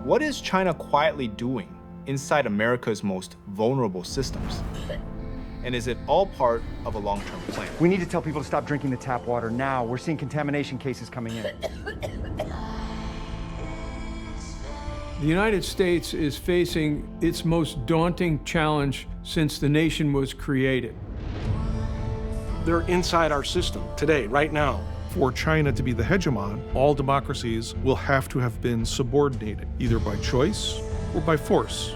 What is China quietly doing inside America's most vulnerable systems? And is it all part of a long-term plan? We need to tell people to stop drinking the tap water now. We're seeing contamination cases coming in. The United States is facing its most daunting challenge since the nation was created. They're inside our system today, right now. For China to be the hegemon, all democracies will have to have been subordinated, either by choice or by force.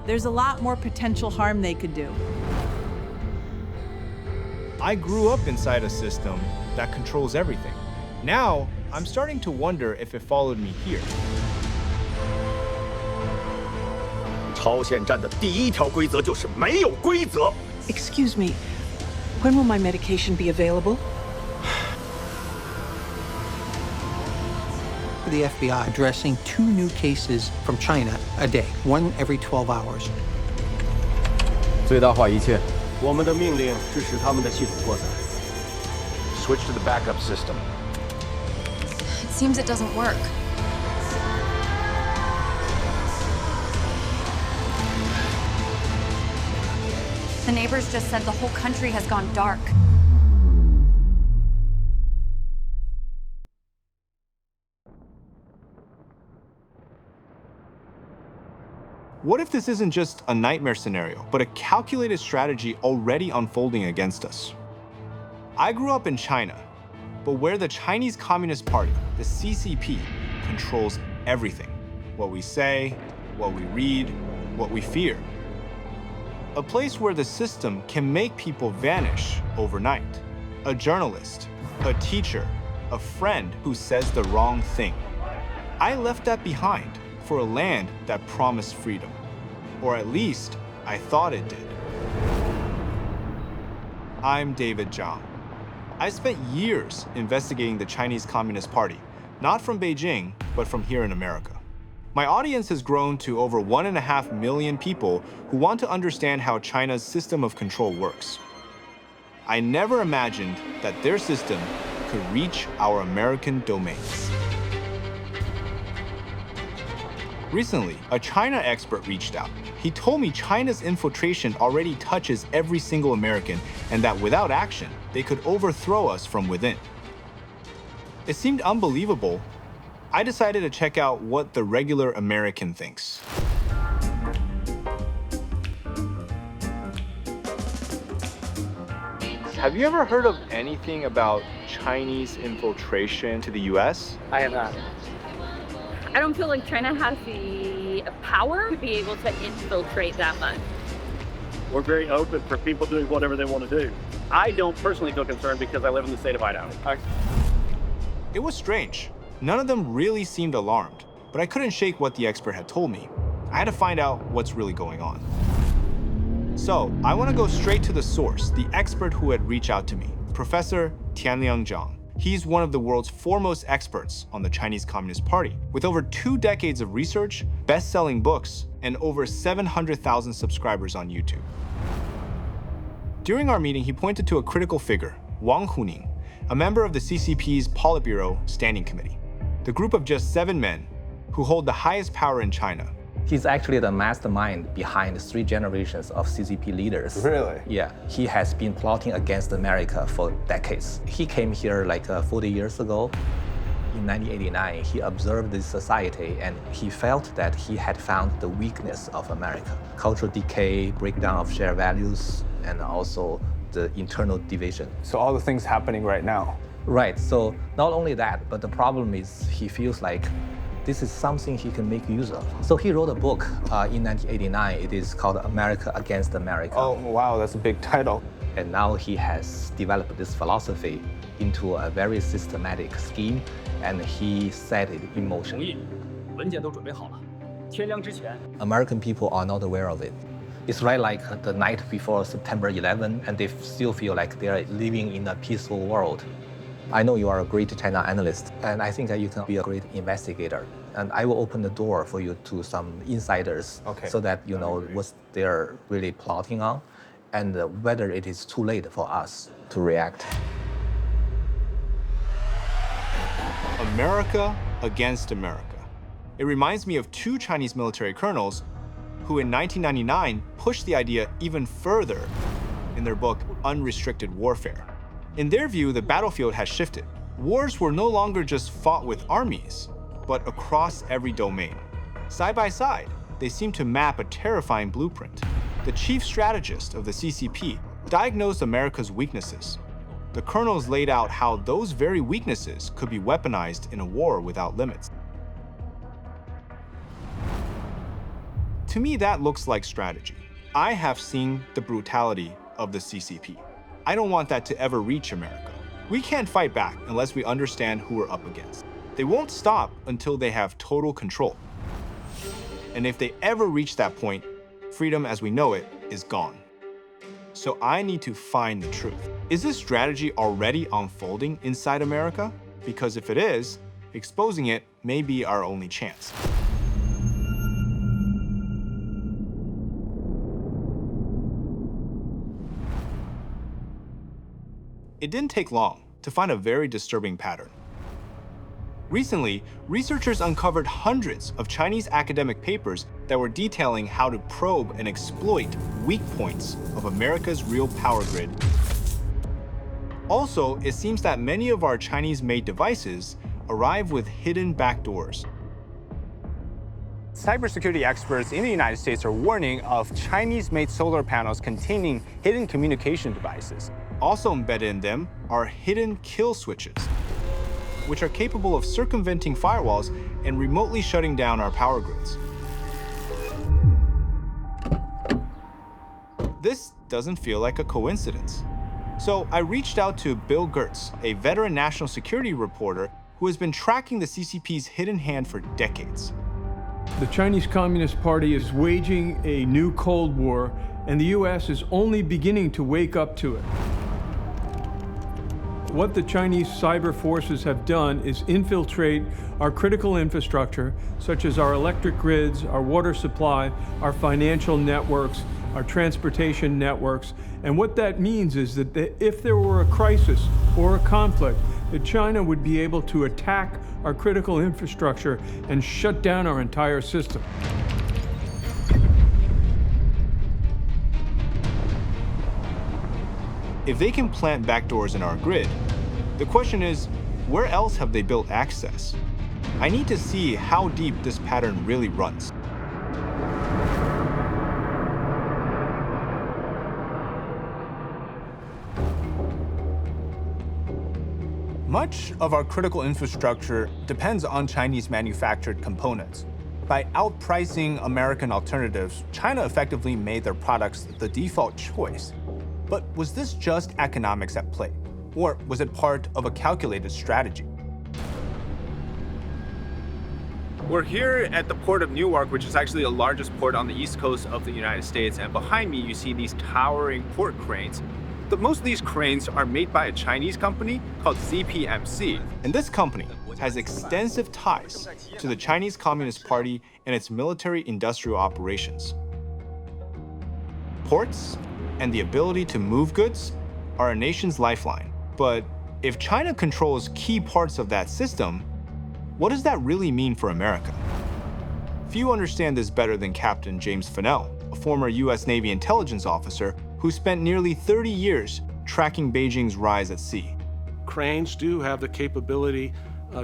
There's a lot more potential harm they could do. I grew up inside a system that controls everything. Now, I'm starting to wonder if it followed me here. 超限战的第一条规则就是没有规则。Excuse me, when will my medication be available? The FBI addressing 2 new cases from China a day, 1 every 12 hours. 最大化一切。我们的命令是使他们的系统扩散。Switch to the backup system. It seems it doesn't work. The neighbors just said the whole country has gone dark. What if this isn't just a nightmare scenario, but a calculated strategy already unfolding against us? I grew up in China, but where the Chinese Communist Party, the CCP, controls everything. What we say, what we read, what we fear. A place where the system can make people vanish overnight. A journalist, a teacher, a friend who says the wrong thing. I left that behind for a land that promised freedom. Or at least, I thought it did. I'm David Zhang. I spent years investigating the Chinese Communist Party, not from Beijing, but from here in America. My audience has grown to over 1.5 million people who want to understand how China's system of control works. I never imagined that their system could reach our American domains. Recently, a China expert reached out. He told me China's infiltration already touches every single American and that without action, they could overthrow us from within. It seemed unbelievable. I decided to check out what the regular American thinks. Have you ever heard of anything about Chinese infiltration to the US? I have not. I don't feel like China has the power to be able to infiltrate that much. We're very open for people doing whatever they want to do. I don't personally feel concerned because I live in the state of Idaho. It was strange. None of them really seemed alarmed, but I couldn't shake what the expert had told me. I had to find out what's really going on. So, I want to go straight to the source, the expert who had reached out to me, Professor Tianliang Zhang. He's one of the world's foremost experts on the Chinese Communist Party, with over 2 decades of research, best-selling books, and over 700,000 subscribers on YouTube. During our meeting, he pointed to a critical figure, Wang Huning, a member of the CCP's Politburo Standing Committee, the group of just 7 men who hold the highest power in China. He's actually the mastermind behind 3 generations of CCP leaders. Really? Yeah, he has been plotting against America for decades. He came here like 40 years ago. In 1989, he observed this society and he felt that he had found the weakness of America. Cultural decay, breakdown of shared values, and also the internal division. So all the things happening right now. Right, so not only that, but the problem is he feels like this is something he can make use of. So he wrote a book in 1989. It is called America Against America. Oh, wow, that's a big title. And now he has developed this philosophy into a very systematic scheme, and he set it in motion. American people are not aware of it. It's right like the night before September 11, and they still feel like they are living in a peaceful world. I know you are a great China analyst, and I think that you can be a great investigator. And I will open the door for you to some insiders, so that you know what they're really plotting on, and whether it is too late for us to react. America against America. It reminds me of two Chinese military colonels who in 1999 pushed the idea even further in their book, Unrestricted Warfare. In their view, the battlefield has shifted. Wars were no longer just fought with armies, but across every domain. Side by side, they seem to map a terrifying blueprint. The chief strategist of the CCP diagnosed America's weaknesses. The colonels laid out how those very weaknesses could be weaponized in a war without limits. To me, that looks like strategy. I have seen the brutality of the CCP. I don't want that to ever reach America. We can't fight back unless we understand who we're up against. They won't stop until they have total control. And if they ever reach that point, freedom as we know it is gone. So I need to find the truth. Is this strategy already unfolding inside America? Because if it is, exposing it may be our only chance. It didn't take long to find a very disturbing pattern. Recently, researchers uncovered hundreds of Chinese academic papers that were detailing how to probe and exploit weak points of America's real power grid. Also, it seems that many of our Chinese-made devices arrive with hidden backdoors. Cybersecurity experts in the United States are warning of Chinese-made solar panels containing hidden communication devices. Also embedded in them are hidden kill switches, which are capable of circumventing firewalls and remotely shutting down our power grids. This doesn't feel like a coincidence. So I reached out to Bill Gertz, a veteran national security reporter who has been tracking the CCP's hidden hand for decades. The Chinese Communist Party is waging a new Cold War, and the US is only beginning to wake up to it. What the Chinese cyber forces have done is infiltrate our critical infrastructure, such as our electric grids, our water supply, our financial networks, our transportation networks. And what that means is that if there were a crisis or a conflict, that China would be able to attack our critical infrastructure and shut down our entire system. If they can plant backdoors in our grid, the question is, where else have they built access? I need to see how deep this pattern really runs. Much of our critical infrastructure depends on Chinese manufactured components. By outpricing American alternatives, China effectively made their products the default choice. But was this just economics at play? Or was it part of a calculated strategy? We're here at the port of Newark, which is actually the largest port on the east coast of the United States. And behind me, you see these towering port cranes. Most of these cranes are made by a Chinese company called ZPMC. And this company has extensive ties to the Chinese Communist Party and its military-industrial operations. Ports and the ability to move goods are a nation's lifeline. But if China controls key parts of that system, what does that really mean for America? Few understand this better than Captain James Fennell, a former US Navy intelligence officer who spent nearly 30 years tracking Beijing's rise at sea. Cranes do have the capability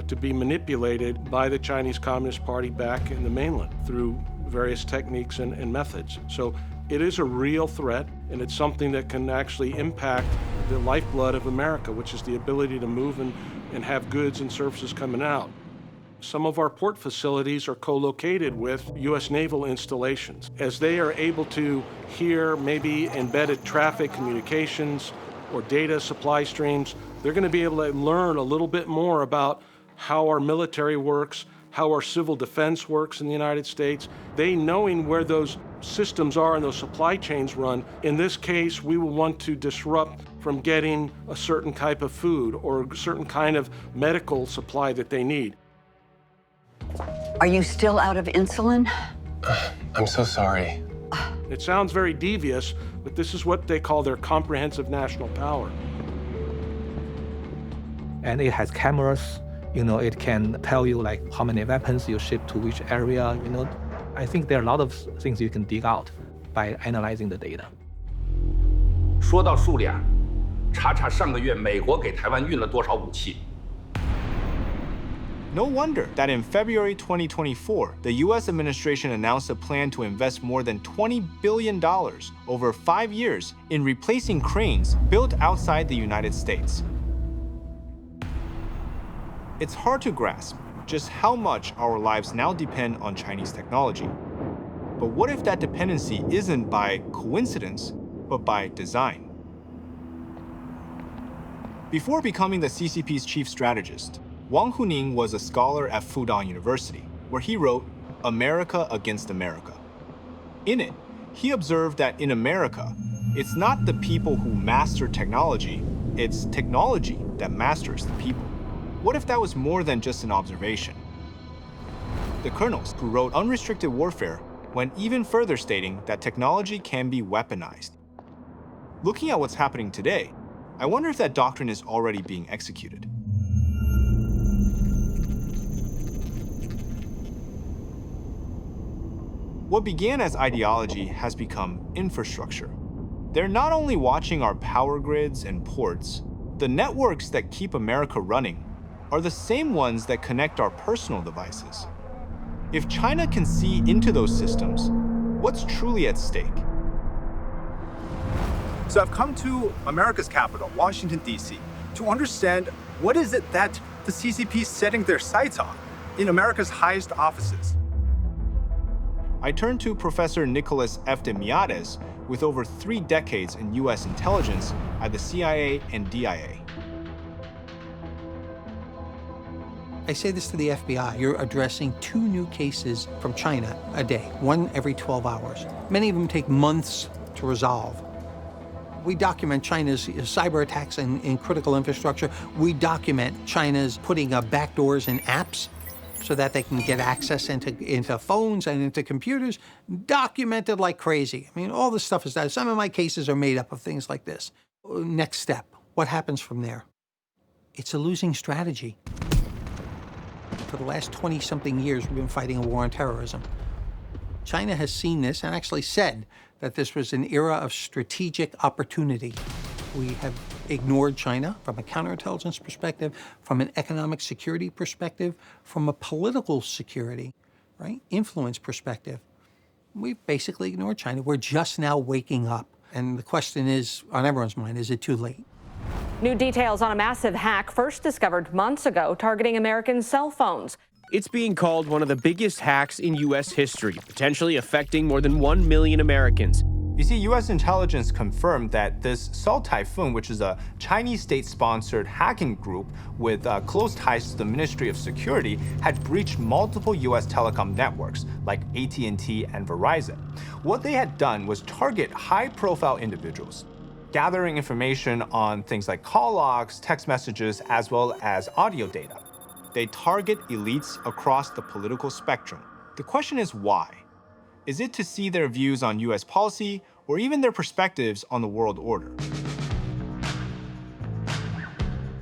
to be manipulated by the Chinese Communist Party back in the mainland through various techniques and methods. So it is a real threat, and it's something that can actually impact the lifeblood of America, which is the ability to move and have goods and services coming out. Some of our port facilities are co-located with U.S. naval installations. As they are able to hear maybe embedded traffic communications or data supply streams, they're going to be able to learn a little bit more about how our military works, how our civil defense works in the United States. They knowing where those systems are and those supply chains run. In this case, we will want to disrupt from getting a certain type of food or a certain kind of medical supply that they need. Are you still out of insulin? I'm so sorry. It sounds very devious, but this is what they call their comprehensive national power. And it has cameras, It can tell you like how many weapons you ship to which area. I think there are a lot of things you can dig out by analyzing the data. 说到数量，查查上个月美国给台湾运了多少武器。No wonder that in February 2024, the US administration announced a plan to invest more than $20 billion over 5 years in replacing cranes built outside the United States. It's hard to grasp just how much our lives now depend on Chinese technology. But what if that dependency isn't by coincidence, but by design? Before becoming the CCP's chief strategist, Wang Huning was a scholar at Fudan University, where he wrote America Against America. In it, he observed that in America, it's not the people who master technology, it's technology that masters the people. What if that was more than just an observation? The colonels who wrote Unrestricted Warfare went even further, stating that technology can be weaponized. Looking at what's happening today, I wonder if that doctrine is already being executed. What began as ideology has become infrastructure. They're not only watching our power grids and ports, the networks that keep America running are the same ones that connect our personal devices. If China can see into those systems, what's truly at stake? So I've come to America's capital, Washington, D.C., to understand what is it that the CCP is setting their sights on in America's highest offices. I turned to Professor Nicholas F. de Miades, with over 3 decades in US intelligence at the CIA and DIA. I say this to the FBI. You're addressing 2 new cases from China a day, 1 every 12 hours. Many of them take months to resolve. We document China's cyber attacks in critical infrastructure. We document China's putting backdoors in apps so that they can get access into phones and into computers, documented like crazy. I mean, all this stuff is done. Some of my cases are made up of things like this. Next step, what happens from there? It's a losing strategy. For the last 20-something years, we've been fighting a war on terrorism. China has seen this and actually said that this was an era of strategic opportunity. We have ignored China from a counterintelligence perspective, from an economic security perspective, from a political security, right, influence perspective. We've basically ignored China. We're just now waking up. And the question is, on everyone's mind, is it too late? New details on a massive hack first discovered months ago targeting American cell phones. It's being called one of the biggest hacks in U.S. history, potentially affecting more than 1 million Americans. You see, US intelligence confirmed that this Salt Typhoon, which is a Chinese state-sponsored hacking group with close ties to the Ministry of Security, had breached multiple US telecom networks like AT&T and Verizon. What they had done was target high-profile individuals, gathering information on things like call logs, text messages, as well as audio data. They target elites across the political spectrum. The question is why? Is it to see their views on US policy or even their perspectives on the world order?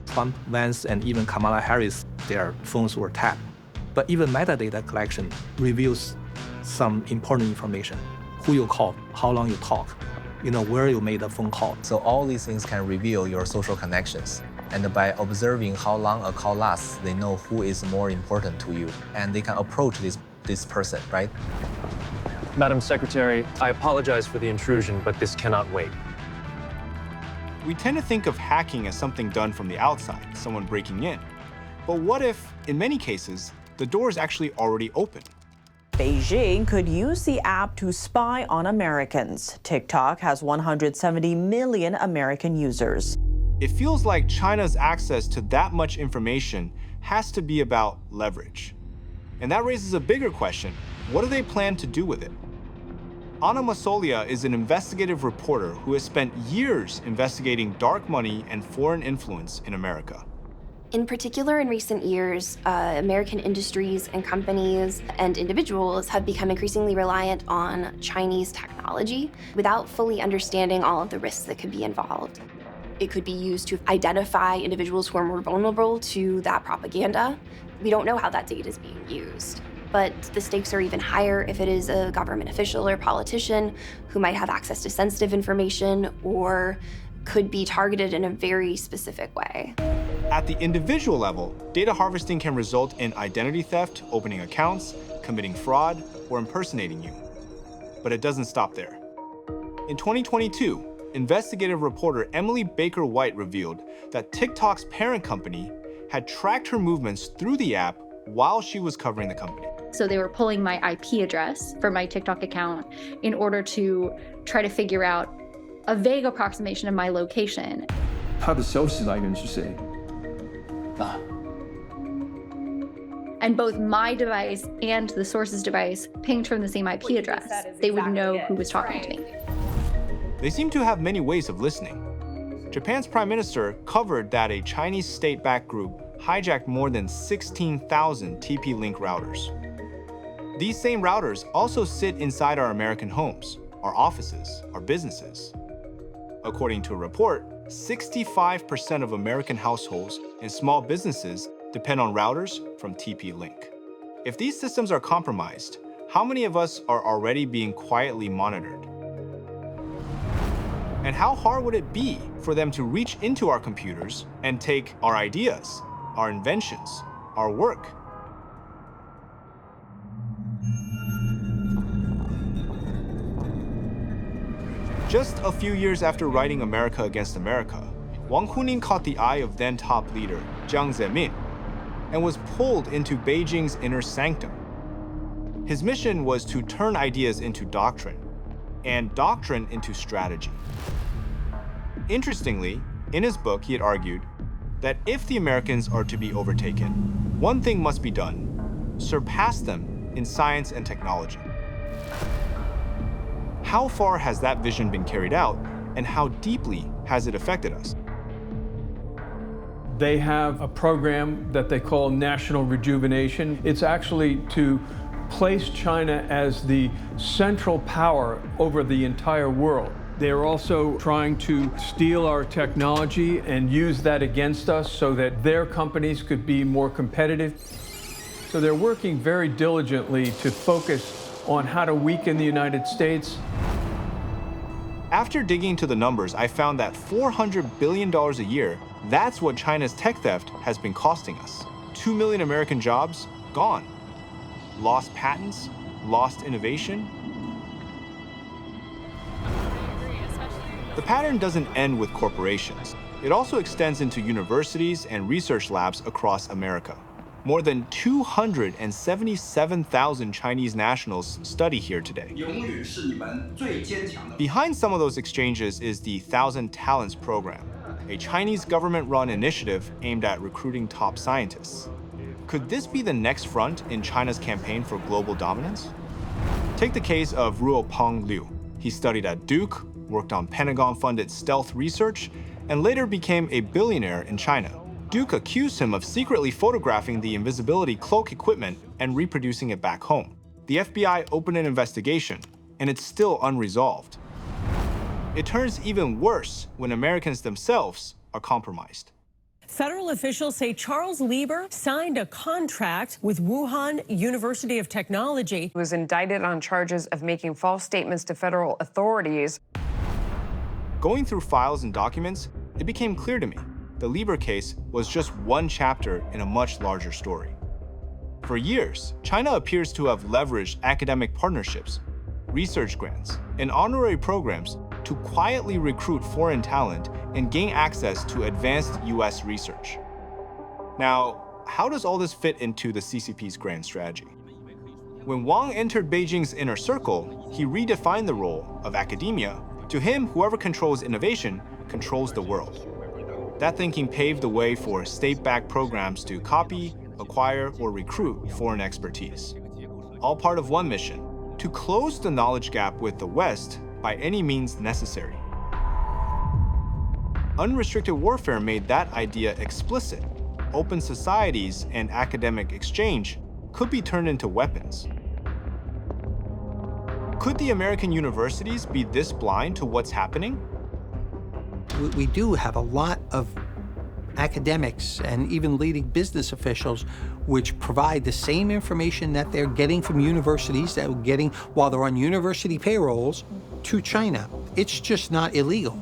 Trump, Vance, and even Kamala Harris, their phones were tapped. But even metadata collection reveals some important information. Who you call, how long you talk, where you made the phone call. So all these things can reveal your social connections. And by observing how long a call lasts, they know who is more important to you. And they can approach this person, right? Madam Secretary, I apologize for the intrusion, but this cannot wait. We tend to think of hacking as something done from the outside, someone breaking in. But what if, in many cases, the door is actually already open? Beijing could use the app to spy on Americans. TikTok has 170 million American users. It feels like China's access to that much information has to be about leverage. And that raises a bigger question. What do they plan to do with it? Anna Masolia is an investigative reporter who has spent years investigating dark money and foreign influence in America. In particular, in recent years, American industries and companies and individuals have become increasingly reliant on Chinese technology without fully understanding all of the risks that could be involved. it could be used to identify individuals who are more vulnerable to that propaganda. We don't know how that data is being used. But the stakes are even higher if it is a government official or politician who might have access to sensitive information or could be targeted in a very specific way. At the individual level, data harvesting can result in identity theft, opening accounts, committing fraud, or impersonating you. But it doesn't stop there. In 2022, investigative reporter Emily Baker White revealed that TikTok's parent company had tracked her movements through the app while she was covering the company. So they were pulling my IP address for my TikTok account in order to try to figure out a vague approximation of my location. 它的消息来源是谁？ And both my device and the source's device pinged from the same IP address. They would know who was talking to me. They seem to have many ways of listening. Japan's prime minister covered that a Chinese state-backed group hijacked more than 16,000 TP-Link routers. These same routers also sit inside our American homes, our offices, our businesses. According to a report, 65% of American households and small businesses depend on routers from TP-Link. If these systems are compromised, how many of us are already being quietly monitored? And how hard would it be for them to reach into our computers and take our ideas, our inventions, our work? Just a few years after writing America Against America, Wang Huning caught the eye of then top leader Jiang Zemin and was pulled into Beijing's inner sanctum. His mission was to turn ideas into doctrine and doctrine into strategy. Interestingly, in his book, he had argued that if the Americans are to be overtaken, one thing must be done: surpass them in science and technology. How far has that vision been carried out, and how deeply has it affected us? They have a program that they call National Rejuvenation. It's actually to place China as the central power over the entire world. They're also trying to steal our technology and use that against us so that their companies could be more competitive. So they're working very diligently to focus on how to weaken the United States. After digging into the numbers, I found that $400 billion a year, that's what China's tech theft has been costing us. 2 million American jobs, gone. Lost patents, lost innovation. The pattern doesn't end with corporations. It also extends into universities and research labs across America. More than 277,000 Chinese nationals study here today. Behind some of those exchanges is the 1,000 Talents program, a Chinese government-run initiative aimed at recruiting top scientists. Could this be the next front in China's campaign for global dominance? Take the case of Ruopeng Liu. He studied at Duke, worked on Pentagon-funded stealth research, and later became a billionaire in China. Duke accused him of secretly photographing the invisibility cloak equipment and reproducing it back home. The FBI opened an investigation, and it's still unresolved. It turns even worse when Americans themselves are compromised. Federal officials say Charles Lieber signed a contract with Wuhan University of Technology. He was indicted on charges of making false statements to federal authorities. Going through files and documents, it became clear to me the Lieber case was just one chapter in a much larger story. For years, China appears to have leveraged academic partnerships, research grants, and honorary programs to quietly recruit foreign talent and gain access to advanced US research. Now, how does all this fit into the CCP's grand strategy? When Wang entered Beijing's inner circle, he redefined the role of academia. To him, whoever controls innovation controls the world. That thinking paved the way for state-backed programs to copy, acquire, or recruit foreign expertise. All part of one mission: to close the knowledge gap with the West by any means necessary. Unrestricted warfare made that idea explicit. Open societies and academic exchange could be turned into weapons. Could the American universities be this blind to what's happening? We do have a lot of academics and even leading business officials which provide the same information that they're getting from universities, that they're getting while they're on university payrolls, to China. It's just not illegal.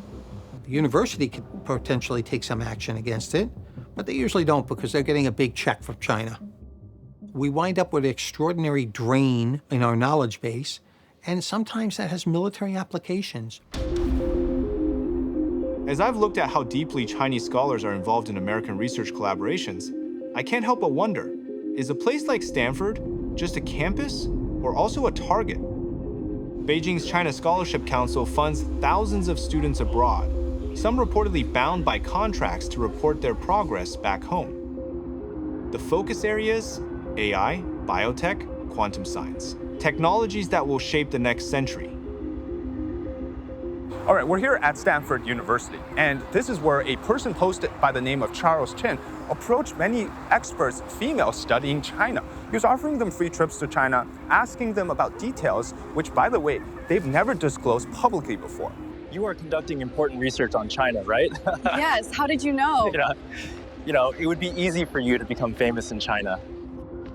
The university could potentially take some action against it, but they usually don't because they're getting a big check from China. We wind up with an extraordinary drain in our knowledge base, and sometimes that has military applications. As I've looked at how deeply Chinese scholars are involved in American research collaborations, I can't help but wonder, is a place like Stanford just a campus or also a target? Beijing's China Scholarship Council funds thousands of students abroad, some reportedly bound by contracts to report their progress back home. The focus areas: AI, biotech, quantum science, technologies that will shape the next century. All right, we're here at Stanford University, and this is where a person posted by the name of Charles Chen approached many experts, females studying China. He was offering them free trips to China, asking them about details, which, by the way, they've never disclosed publicly before. You are conducting important research on China, right? Yes, how did you know? It would be easy for you to become famous in China.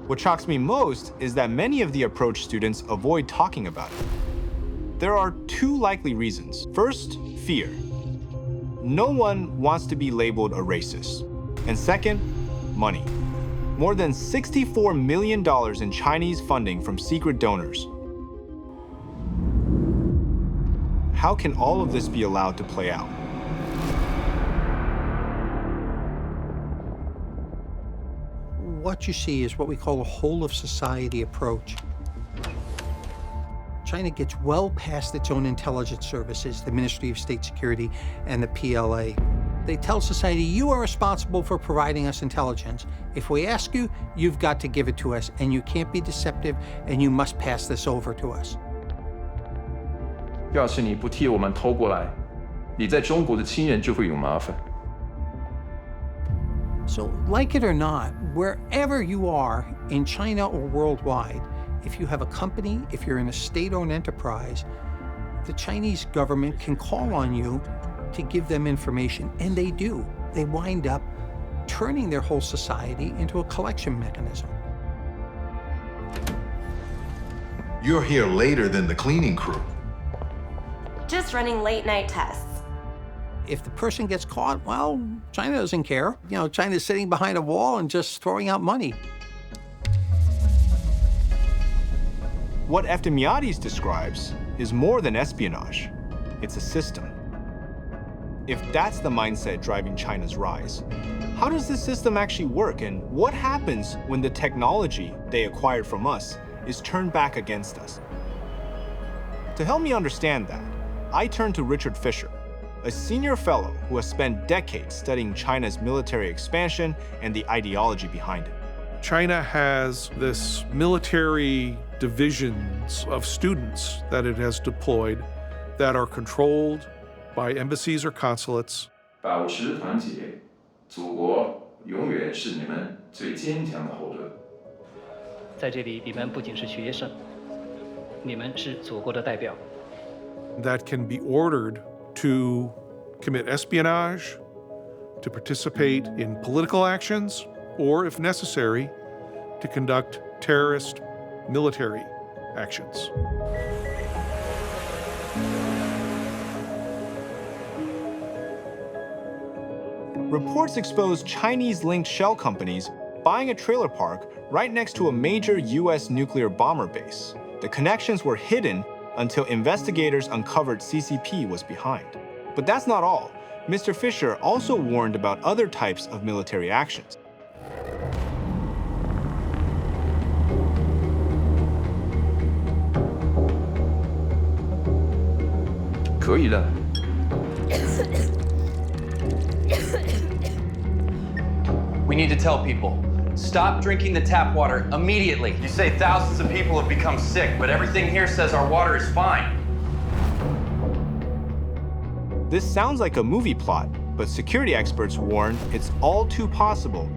What shocks me most is that many of the approached students avoid talking about it. There are two likely reasons. First, fear. No one wants to be labeled a racist. And second, money. More than $64 million in Chinese funding from secret donors. How can all of this be allowed to play out? What you see is what we call a whole-of-society approach. China gets well past its own intelligence services, the Ministry of State Security and the PLA. They tell society, you are responsible for providing us intelligence. If we ask you, you've got to give it to us, and you can't be deceptive, and you must pass this over to us. 要是你不替我们偷过来，你在中国的亲人就会有麻烦。 So, like it or not, wherever you are in China or worldwide, if you have a company, if you're in a state-owned enterprise, the Chinese government can call on you to give them information, and they do. They wind up turning their whole society into a collection mechanism. You're here later than the cleaning crew. Just running late-night tests. If the person gets caught, well, China doesn't care. China's sitting behind a wall and just throwing out money. What Eftimiades describes is more than espionage. It's a system. If that's the mindset driving China's rise, how does this system actually work, and what happens when the technology they acquired from us is turned back against us? To help me understand that, I turn to Richard Fisher, a senior fellow who has spent decades studying China's military expansion and the ideology behind it. China has this military divisions of students that it has deployed that are controlled by embassies or consulates. 保持团结，祖国永远是你们最坚强的后盾。在这里，你们不仅是学生，你们是祖国的代表。 That can be ordered to commit espionage, to participate in political actions, or, if necessary, to conduct terrorist military actions. Reports expose Chinese-linked shell companies buying a trailer park right next to a major US nuclear bomber base. The connections were hidden until investigators uncovered CCP was behind. But that's not all. Mr. Fisher also warned about other types of military actions. We need to tell people, stop drinking the tap water immediately. You say thousands of people have become sick, but everything here says our water is fine. This sounds like a movie plot, but security experts warn it's all too possible.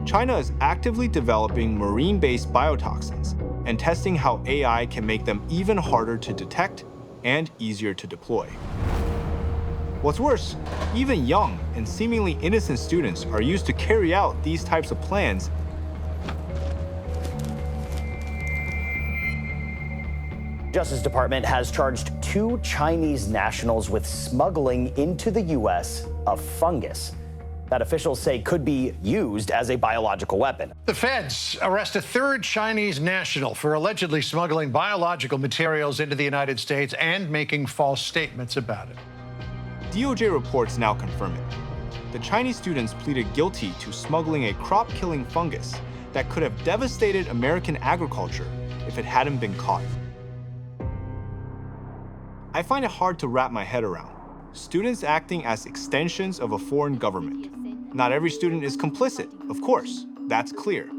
China is actively developing marine-based biotoxins and testing how AI can make them even harder to detect and easier to deploy. What's worse, even young and seemingly innocent students are used to carry out these types of plans. Justice Department has charged 2 Chinese nationals with smuggling into the U.S. of fungus that officials say could be used as a biological weapon. The feds arrest a 3rd Chinese national for allegedly smuggling biological materials into the United States and making false statements about it. DOJ reports now confirm it. The Chinese students pleaded guilty to smuggling a crop-killing fungus that could have devastated American agriculture if it hadn't been caught. I find it hard to wrap my head around. Students acting as extensions of a foreign government. Not every student is complicit, of course, that's clear.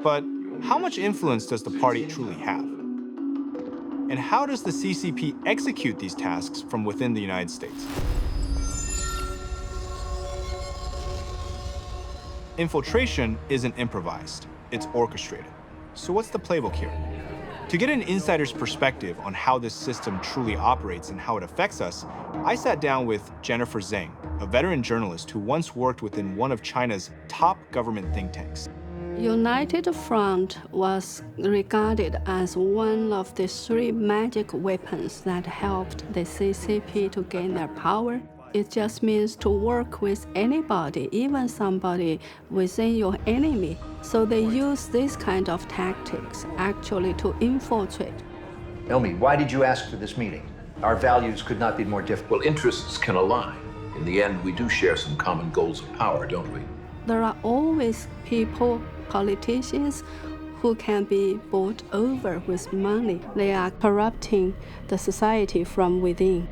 But how much influence does the party truly have? And how does the CCP execute these tasks from within the United States? Infiltration isn't improvised, it's orchestrated. So what's the playbook here? To get an insider's perspective on how this system truly operates and how it affects us, I sat down with Jennifer Zhang, a veteran journalist who once worked within one of China's top government think tanks. United Front was regarded as one of the 3 magic weapons that helped the CCP to gain their power. It just means to work with anybody, even somebody within your enemy. So they use this kind of tactics actually to infiltrate. Tell me, why did you ask for this meeting? Our values could not be more different. Well, interests can align. In the end, we do share some common goals of power, don't we? There are always people, politicians, who can be bought over with money. They are corrupting the society from within.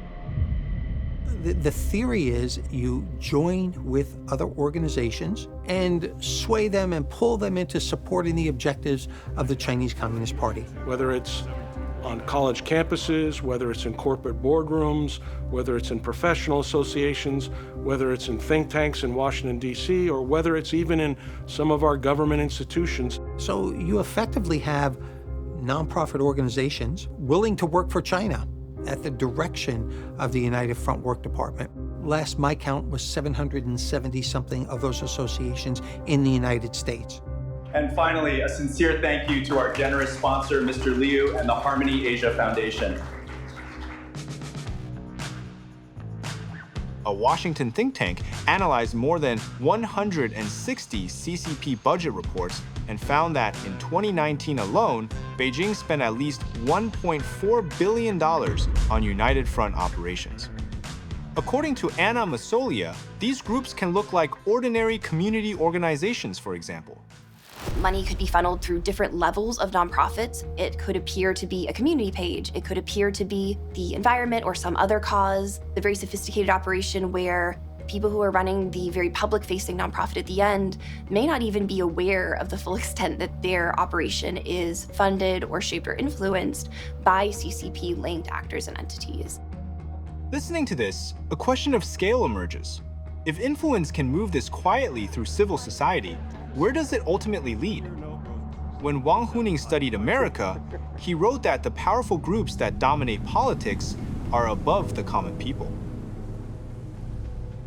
The theory is you join with other organizations and sway them and pull them into supporting the objectives of the Chinese Communist Party. Whether it's on college campuses, whether it's in corporate boardrooms, whether it's in professional associations, whether it's in think tanks in Washington, D.C., or whether it's even in some of our government institutions. So you effectively have nonprofit organizations willing to work for China at the direction of the United Front Work Department. Last my count was 770-something of those associations in the United States. And finally, a sincere thank you to our generous sponsor, Mr. Liu, and the Harmony Asia Foundation. A Washington think tank analyzed more than 160 CCP budget reports and found that in 2019 alone, Beijing spent at least $1.4 billion on United Front operations. According to Anna Masolia, these groups can look like ordinary community organizations, for example. Money could be funneled through different levels of nonprofits. It could appear to be a community page. It could appear to be the environment or some other cause. The very sophisticated operation where people who are running the very public-facing nonprofit at the end may not even be aware of the full extent that their operation is funded or shaped or influenced by CCP-linked actors and entities. Listening to this, a question of scale emerges. If influence can move this quietly through civil society, where does it ultimately lead? When Wang Huning studied America, he wrote that the powerful groups that dominate politics are above the common people.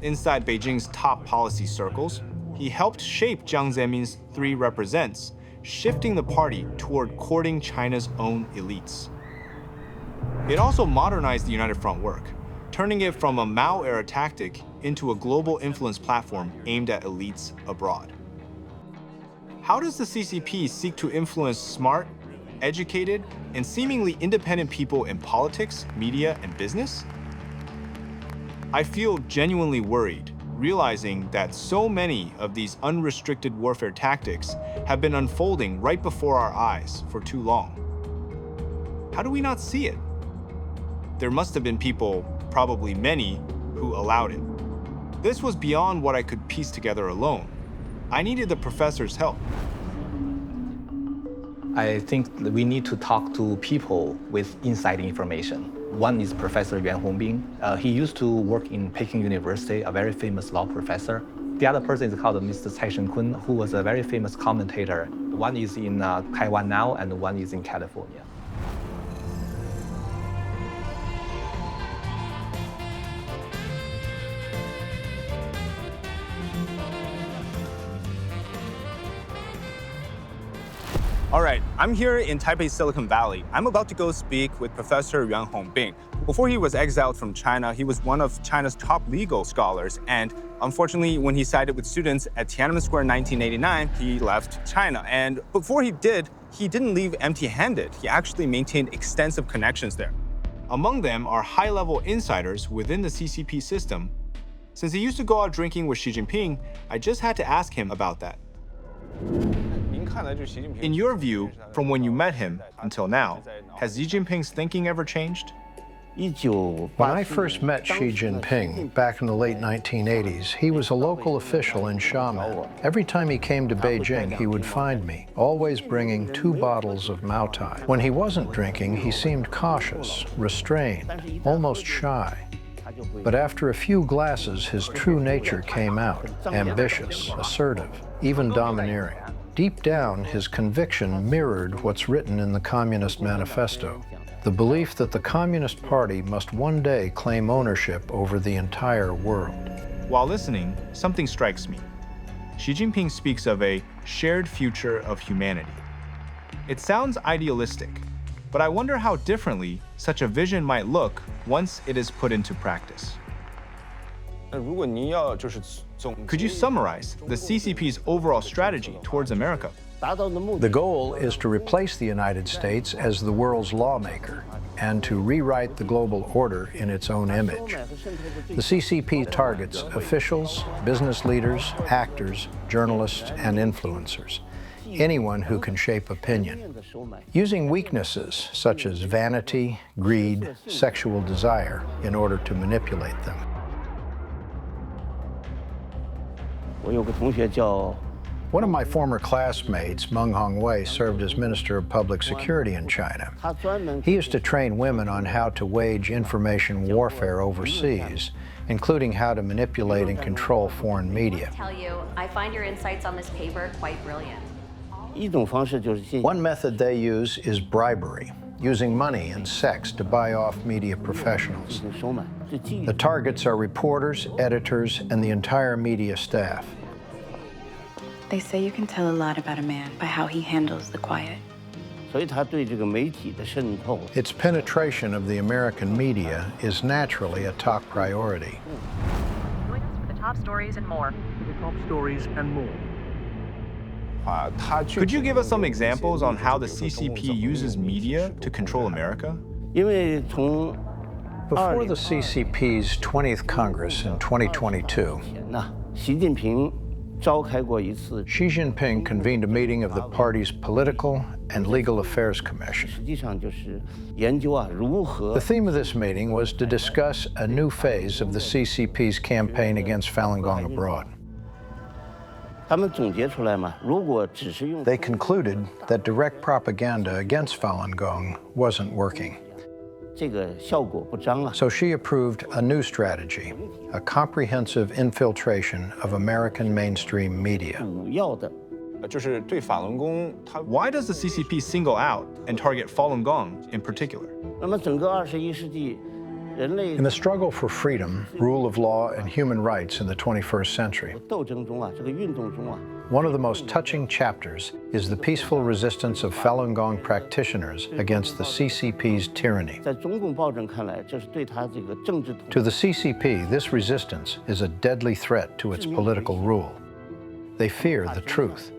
Inside Beijing's top policy circles, he helped shape Jiang Zemin's 3 represents, shifting the party toward courting China's own elites. It also modernized the United Front work, turning it from a Mao-era tactic into a global influence platform aimed at elites abroad. How does the CCP seek to influence smart, educated, and seemingly independent people in politics, media, and business? I feel genuinely worried, realizing that so many of these unrestricted warfare tactics have been unfolding right before our eyes for too long. How do we not see it? There must have been people, probably many, who allowed it. This was beyond what I could piece together alone. I needed the professor's help. I think we need to talk to people with inside information. One is Professor Yuan Hongbin. He used to work in Peking University, a very famous law professor. The other person is called Mr. Cai Shenkun, who was a very famous commentator. One is in Taiwan now, and one is in California. All right, I'm here in Taipei, Silicon Valley. I'm about to go speak with Professor Yuan Hongbing. Before he was exiled from China, he was one of China's top legal scholars. And unfortunately, when he sided with students at Tiananmen Square in 1989, he left China. And before he didn't leave empty-handed. He actually maintained extensive connections there. Among them are high-level insiders within the CCP system. Since he used to go out drinking with Xi Jinping, I just had to ask him about that. In your view, from when you met him until now, has Xi Jinping's thinking ever changed? When I first met Xi Jinping back in the late 1980s, he was a local official in Xiamen. Every time he came to Beijing, he would find me, always bringing 2 bottles of Maotai. When he wasn't drinking, he seemed cautious, restrained, almost shy. But after a few glasses, his true nature came out, ambitious, assertive, even domineering. Deep down, his conviction mirrored what's written in the Communist Manifesto, the belief that the Communist Party must one day claim ownership over the entire world. While listening, something strikes me. Xi Jinping speaks of a shared future of humanity. It sounds idealistic, but I wonder how differently such a vision might look once it is put into practice. Could you summarize the CCP's overall strategy towards America? The goal is to replace the United States as the world's lawmaker and to rewrite the global order in its own image. The CCP targets officials, business leaders, actors, journalists, and influencers, anyone who can shape opinion, using weaknesses such as vanity, greed, sexual desire in order to manipulate them. One of my former classmates, Meng Hongwei, served as Minister of Public Security in China. He used to train women on how to wage information warfare overseas, including how to manipulate and control foreign media. I find your insights on this paper quite brilliant. One method they use is bribery, using money and sex to buy off media professionals. The targets are reporters, editors, and the entire media staff. They say you can tell a lot about a man by how he handles the quiet. Its penetration of the American media is naturally a top priority. Join us for the top stories and more. The top stories and more. Could you give us some examples on how the CCP uses media to control America? Before the CCP's 20th Congress in 2022, Xi Jinping convened a meeting of the party's Political and Legal Affairs Commission. The theme of this meeting was to discuss a new phase of the CCP's campaign against Falun Gong abroad. They concluded that direct propaganda against Falun Gong wasn't working. So Xi approved a new strategy, a comprehensive infiltration of American mainstream media. Why does the CCP single out and target Falun Gong in particular? In the struggle for freedom, rule of law, and human rights in the 21st century, one of the most touching chapters is the peaceful resistance of Falun Gong practitioners against the CCP's tyranny. To the CCP, this resistance is a deadly threat to its political rule. They fear the truth.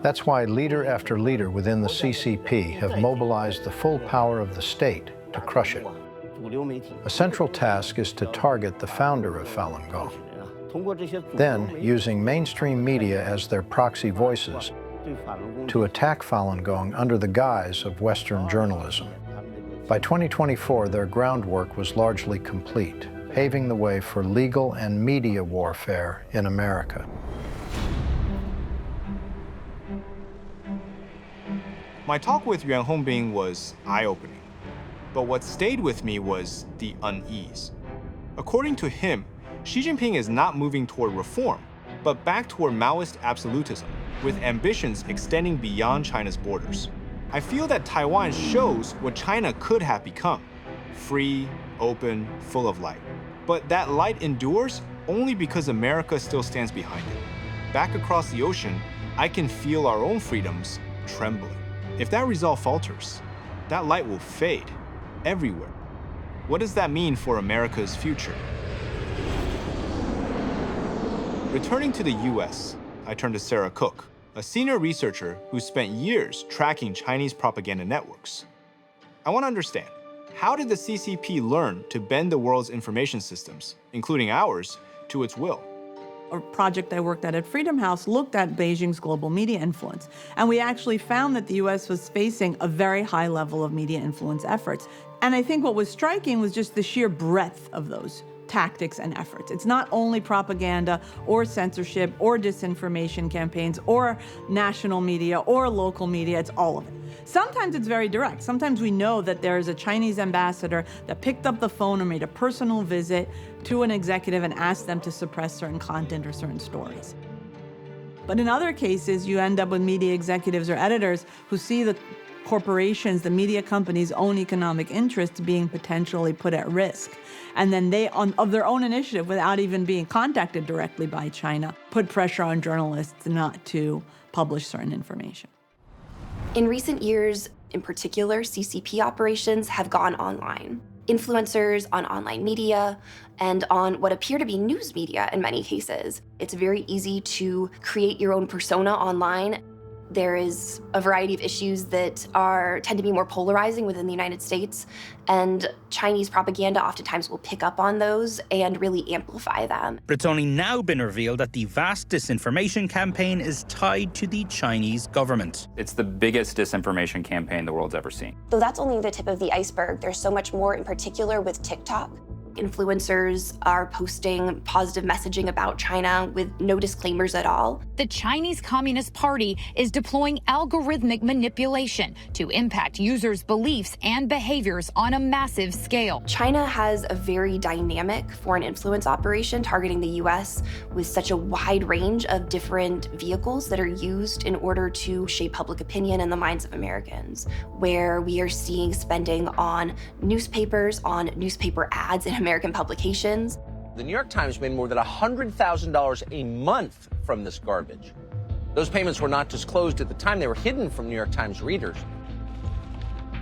That's why leader after leader within the CCP have mobilized the full power of the state to crush it. A central task is to target the founder of Falun Gong. Then, using mainstream media as their proxy voices, to attack Falun Gong under the guise of Western journalism. By 2024, their groundwork was largely complete, paving the way for legal and media warfare in America. My talk with Yuan Hongbing was eye-opening, but what stayed with me was the unease. According to him, Xi Jinping is not moving toward reform, but back toward Maoist absolutism, with ambitions extending beyond China's borders. I feel that Taiwan shows what China could have become: free, open, full of light. But that light endures only because America still stands behind it. Back across the ocean, I can feel our own freedoms trembling. If that resolve falters, that light will fade everywhere. What does that mean for America's future? Returning to the US, I turn to Sarah Cook, a senior researcher who spent years tracking Chinese propaganda networks. I want to understand, how did the CCP learn to bend the world's information systems, including ours, to its will? A project I worked at Freedom House looked at Beijing's global media influence. And we actually found that the US was facing a very high level of media influence efforts. And I think what was striking was just the sheer breadth of those tactics and efforts. It's not only propaganda or censorship or disinformation campaigns or national media or local media, it's all of it. Sometimes it's very direct. Sometimes we know that there is a Chinese ambassador that picked up the phone or made a personal visit to an executive and asked them to suppress certain content or certain stories. But in other cases, you end up with media executives or editors who see the corporations, the media companies' own economic interests being potentially put at risk. And then they, of their own initiative, without even being contacted directly by China, put pressure on journalists not to publish certain information. In recent years, in particular, CCP operations have gone online. Influencers on online media and on what appear to be news media in many cases. It's very easy to create your own persona online. There is a variety of issues that tend to be more polarizing within the United States, and Chinese propaganda oftentimes will pick up on those and really amplify them. But it's only now been revealed that the vast disinformation campaign is tied to the Chinese government. It's the biggest disinformation campaign the world's ever seen. Though that's only the tip of the iceberg. There's so much more, in particular with TikTok. Influencers are posting positive messaging about China with no disclaimers at all. The Chinese Communist Party is deploying algorithmic manipulation to impact users' beliefs and behaviors on a massive scale. China has a very dynamic foreign influence operation targeting the US with such a wide range of different vehicles that are used in order to shape public opinion in the minds of Americans, where we are seeing spending on newspapers, on newspaper ads in American publications. The New York Times made more than $100,000 a month from this garbage. Those payments were not disclosed at the time. They were hidden from New York Times readers.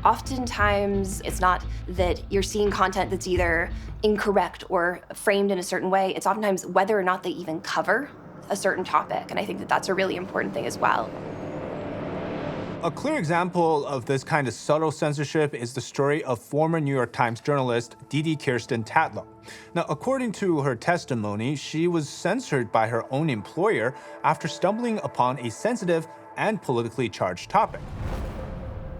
Oftentimes, it's not that you're seeing content that's either incorrect or framed in a certain way. It's oftentimes whether or not they even cover a certain topic. And I think that that's a really important thing as well. A clear example of this kind of subtle censorship is the story of former New York Times journalist Didi Kirsten Tatlow. Now, according to her testimony, she was censored by her own employer after stumbling upon a sensitive and politically charged topic.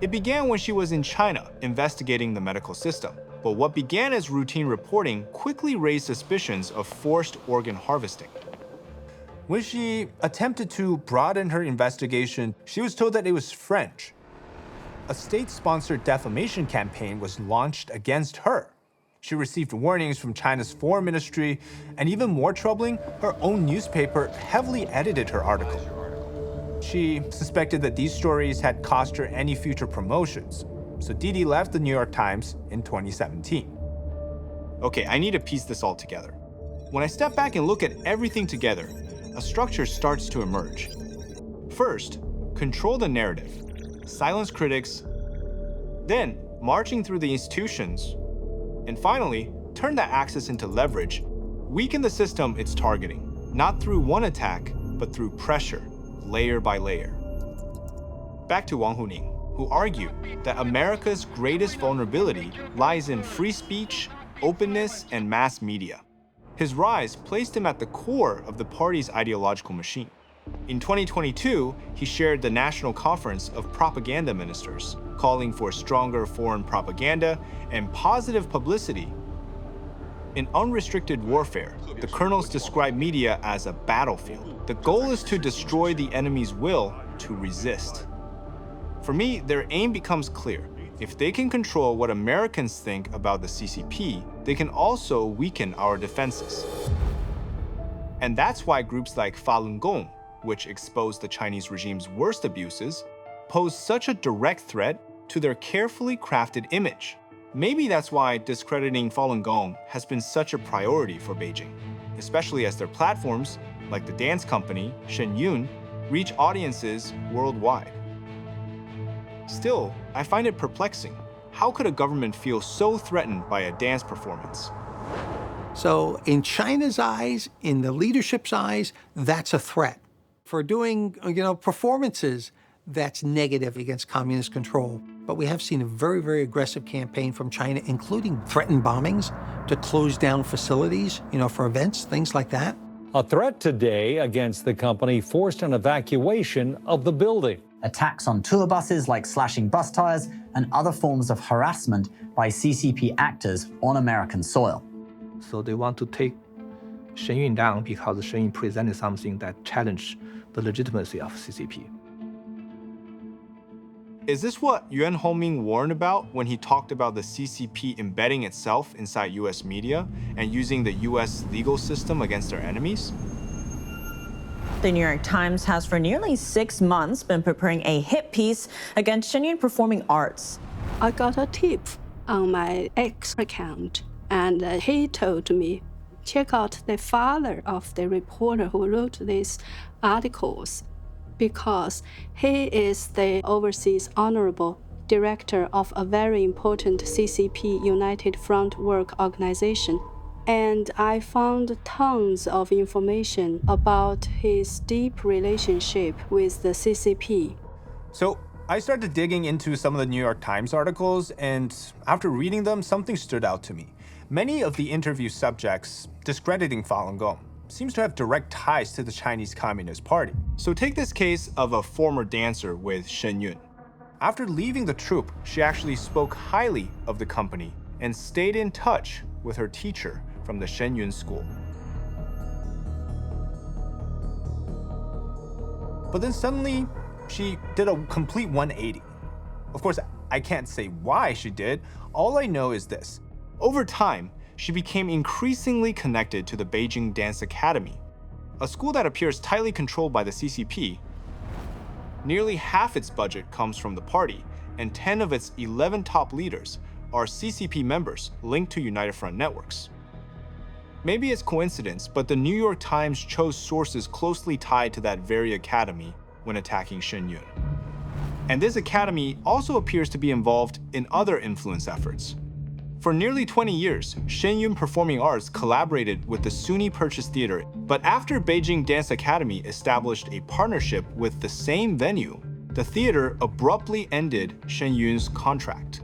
It began when she was in China investigating the medical system. But what began as routine reporting quickly raised suspicions of forced organ harvesting. When she attempted to broaden her investigation, she was told that it was French. A state-sponsored defamation campaign was launched against her. She received warnings from China's foreign ministry, and even more troubling, her own newspaper heavily edited her article. She suspected that these stories had cost her any future promotions, so Didi left the New York Times in 2017. Okay, I need to piece this all together. When I step back and look at everything together, a structure starts to emerge. First, control the narrative, silence critics, then marching through the institutions, and finally, turn that access into leverage, weaken the system it's targeting, not through one attack, but through pressure, layer by layer. Back to Wang Huning, who argued that America's greatest vulnerability lies in free speech, openness, and mass media. His rise placed him at the core of the party's ideological machine. In 2022, he shared the National Conference of Propaganda Ministers, calling for stronger foreign propaganda and positive publicity. In Unrestricted Warfare, the colonels describe media as a battlefield. The goal is to destroy the enemy's will to resist. For me, their aim becomes clear. If they can control what Americans think about the CCP, they can also weaken our defenses. And that's why groups like Falun Gong, which expose the Chinese regime's worst abuses, pose such a direct threat to their carefully crafted image. Maybe that's why discrediting Falun Gong has been such a priority for Beijing, especially as their platforms, like the dance company Shenyun, reach audiences worldwide. Still, I find it perplexing. How could a government feel so threatened by a dance performance? So in China's eyes, in the leadership's eyes, that's a threat. For doing, performances, that's negative against communist control. But we have seen a very, very aggressive campaign from China, including threatened bombings to close down facilities, for events, things like that. A threat today against the company forced an evacuation of the building. Attacks on tour buses, like slashing bus tires, and other forms of harassment by CCP actors on American soil. So they want to take Shenyun down because Shenyun presented something that challenged the legitimacy of CCP. Is this what Yuan Hongming warned about when he talked about the CCP embedding itself inside US media and using the US legal system against their enemies? The New York Times has for nearly 6 months been preparing a hit piece against Shenyun Performing Arts. I got a tip on my X account, and he told me, check out the father of the reporter who wrote these articles, because he is the overseas honorable director of a very important CCP United Front work organization. And I found tons of information about his deep relationship with the CCP. So I started digging into some of the New York Times articles, and after reading them, something stood out to me. Many of the interview subjects discrediting Falun Gong seems to have direct ties to the Chinese Communist Party. So take this case of a former dancer with Shen Yun. After leaving the troupe, she actually spoke highly of the company and stayed in touch with her teacher from the Shen Yun school. But then suddenly, she did a complete 180. Of course, I can't say why she did. All I know is this. Over time, she became increasingly connected to the Beijing Dance Academy, a school that appears tightly controlled by the CCP. Nearly half its budget comes from the party, and 10 of its 11 top leaders are CCP members linked to United Front networks. Maybe it's coincidence, but the New York Times chose sources closely tied to that very academy when attacking Shen Yun. And this academy also appears to be involved in other influence efforts. For nearly 20 years, Shen Yun Performing Arts collaborated with the SUNY Purchase Theater, but after Beijing Dance Academy established a partnership with the same venue, the theater abruptly ended Shen Yun's contract.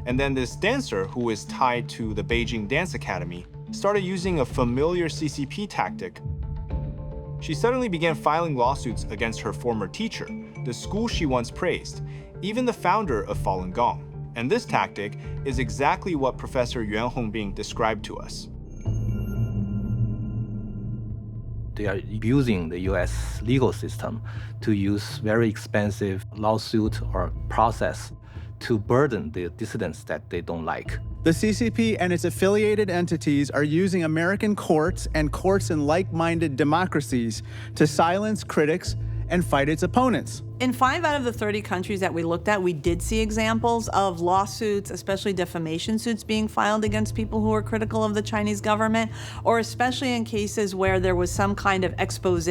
And then this dancer, who is tied to the Beijing Dance Academy, started using a familiar CCP tactic. She suddenly began filing lawsuits against her former teacher, the school she once praised, even the founder of Falun Gong. And this tactic is exactly what Professor Yuan Hongming described to us. They are using the US legal system to use very expensive lawsuit or process to burden the dissidents that they don't like. The CCP and its affiliated entities are using American courts and courts in like-minded democracies to silence critics and fight its opponents. In 5 out of the 30 countries that we looked at, we did see examples of lawsuits, especially defamation suits being filed against people who are critical of the Chinese government, or especially in cases where there was some kind of expose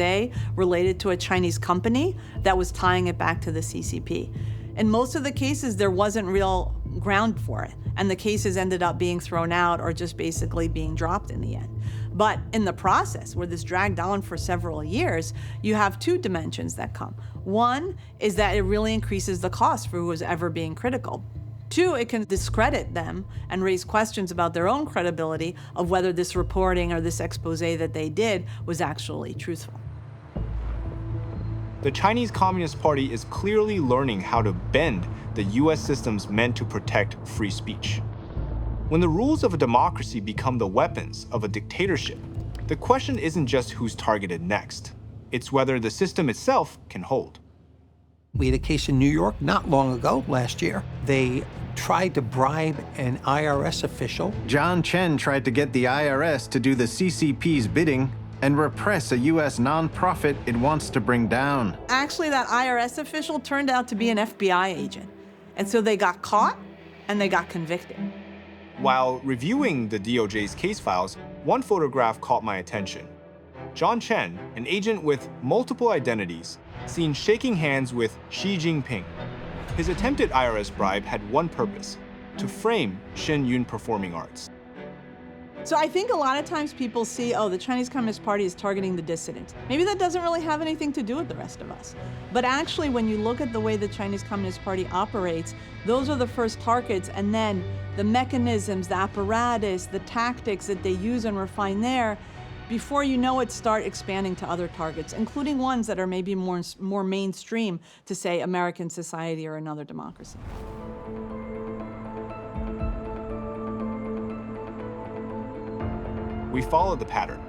related to a Chinese company that was tying it back to the CCP. In most of the cases, there wasn't real ground for it, and the cases ended up being thrown out or just basically being dropped in the end. But in the process, where this dragged on for several years, you have 2 dimensions that come. One is that it really increases the cost for who is ever being critical. 2, it can discredit them and raise questions about their own credibility of whether this reporting or this expose that they did was actually truthful. The Chinese Communist Party is clearly learning how to bend the US systems meant to protect free speech. When the rules of a democracy become the weapons of a dictatorship, the question isn't just who's targeted next. It's whether the system itself can hold. We had a case in New York not long ago, last year. They tried to bribe an IRS official. John Chen tried to get the IRS to do the CCP's bidding and repress a US nonprofit it wants to bring down. Actually, that IRS official turned out to be an FBI agent. And so they got caught and they got convicted. While reviewing the DOJ's case files, one photograph caught my attention. John Chen, an agent with multiple identities, seen shaking hands with Xi Jinping. His attempted IRS bribe had one purpose: to frame Shen Yun Performing Arts. So I think a lot of times people see, oh, the Chinese Communist Party is targeting the dissidents. Maybe that doesn't really have anything to do with the rest of us. But actually, when you look at the way the Chinese Communist Party operates, those are the first targets, and then the mechanisms, the apparatus, the tactics that they use and refine there, before you know it, start expanding to other targets, including ones that are maybe more mainstream to, say, American society or another democracy. We followed the pattern.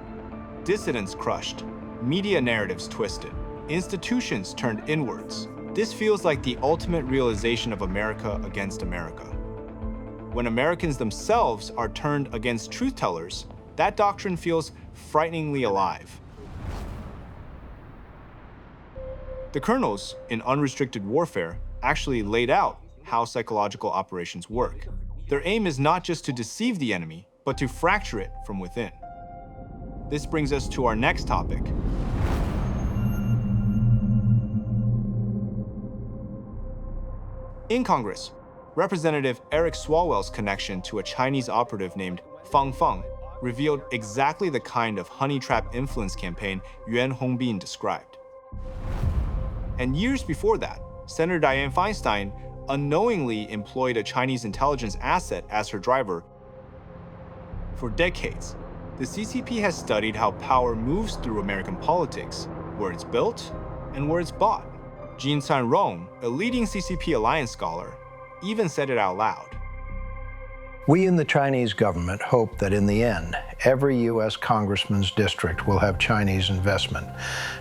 Dissidents crushed, media narratives twisted, institutions turned inwards. This feels like the ultimate realization of America against America. When Americans themselves are turned against truth-tellers, that doctrine feels frighteningly alive. The colonels in Unrestricted Warfare actually laid out how psychological operations work. Their aim is not just to deceive the enemy, but to fracture it from within. This brings us to our next topic. In Congress, Representative Eric Swalwell's connection to a Chinese operative named Fang Feng revealed exactly the kind of honey trap influence campaign Yuan Hongbin described. And years before that, Senator Dianne Feinstein unknowingly employed a Chinese intelligence asset as her driver. For decades, the CCP has studied how power moves through American politics, where it's built and where it's bought. Jin Sanrong, a leading CCP alliance scholar, even said it out loud. We in the Chinese government hope that in the end, every U.S. congressman's district will have Chinese investment,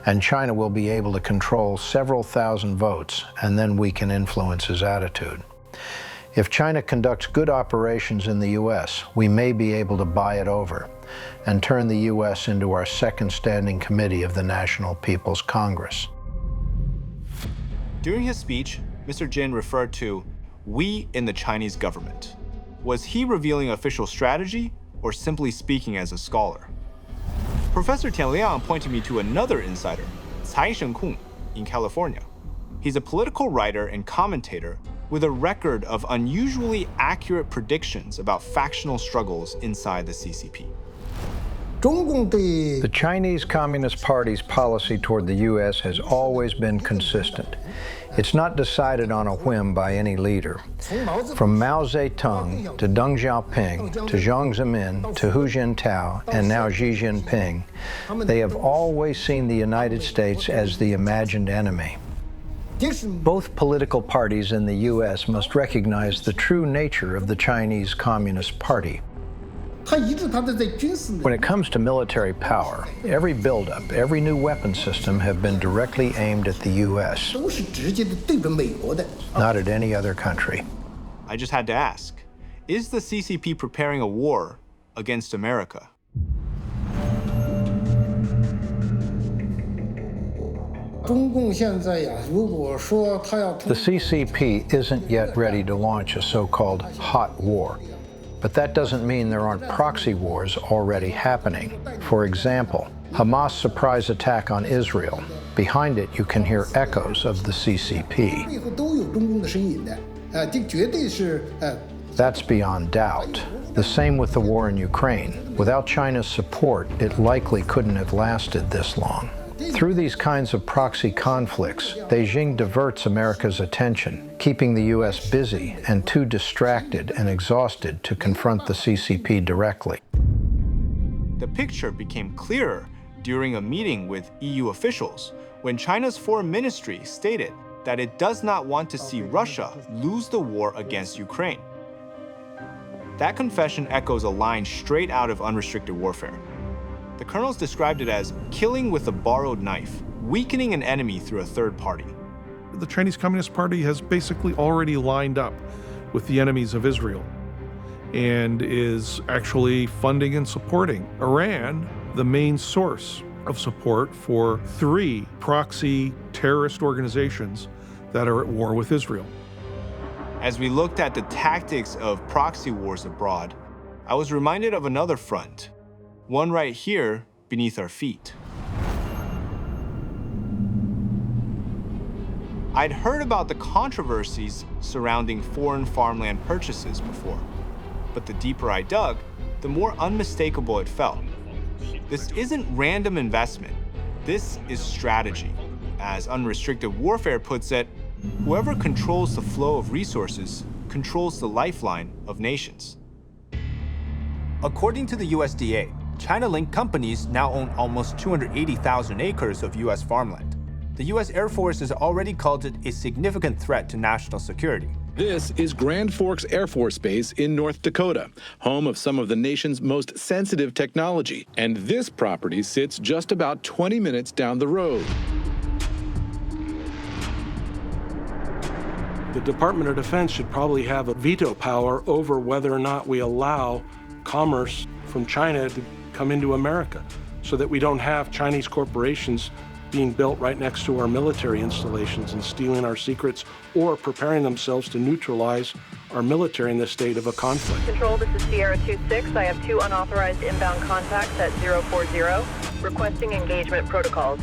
and China will be able to control several thousand votes, and then we can influence his attitude. If China conducts good operations in the U.S., we may be able to buy it over and turn the U.S. into our second standing committee of the National People's Congress. During his speech, Mr. Jin referred to "we in the Chinese government." Was he revealing official strategy or simply speaking as a scholar? Professor Tian Liang pointed me to another insider, Cai Shenkung, in California. He's a political writer and commentator with a record of unusually accurate predictions about factional struggles inside the CCP. The Chinese Communist Party's policy toward the U.S. has always been consistent. It's not decided on a whim by any leader. From Mao Zedong to Deng Xiaoping to Jiang Zemin to Hu Jintao and now Xi Jinping, they have always seen the United States as the imagined enemy. Both political parties in the U.S. must recognize the true nature of the Chinese Communist Party. When it comes to military power, every buildup, every new weapon system have been directly aimed at the U.S., not at any other country. I just had to ask, is the CCP preparing a war against America? The CCP isn't yet ready to launch a so-called hot war. But that doesn't mean there aren't proxy wars already happening. For example, Hamas' surprise attack on Israel. Behind it, you can hear echoes of the CCP. That's beyond doubt. The same with the war in Ukraine. Without China's support, it likely couldn't have lasted this long. Through these kinds of proxy conflicts, Beijing diverts America's attention, keeping the U.S. busy and too distracted and exhausted to confront the CCP directly. The picture became clearer during a meeting with EU officials when China's foreign ministry stated that it does not want to see Russia lose the war against Ukraine. That confession echoes a line straight out of Unrestricted Warfare. The colonels described it as killing with a borrowed knife, weakening an enemy through a third party. The Chinese Communist Party has basically already lined up with the enemies of Israel and is actually funding and supporting Iran, the main source of support for 3 proxy terrorist organizations that are at war with Israel. As we looked at the tactics of proxy wars abroad, I was reminded of another front, one right here beneath our feet. I'd heard about the controversies surrounding foreign farmland purchases before, but the deeper I dug, the more unmistakable it felt. This isn't random investment. This is strategy. As Unrestricted Warfare puts it, whoever controls the flow of resources controls the lifeline of nations. According to the USDA, China-linked companies now own almost 280,000 acres of U.S. farmland. The U.S. Air Force has already called it a significant threat to national security. This is Grand Forks Air Force Base in North Dakota, home of some of the nation's most sensitive technology. And this property sits just about 20 minutes down the road. The Department of Defense should probably have a veto power over whether or not we allow commerce from China to come into America, so that we don't have Chinese corporations being built right next to our military installations and stealing our secrets or preparing themselves to neutralize our military in the state of a conflict. Control, this is Sierra 2-6. I have 2 unauthorized inbound contacts at 040, requesting engagement protocols.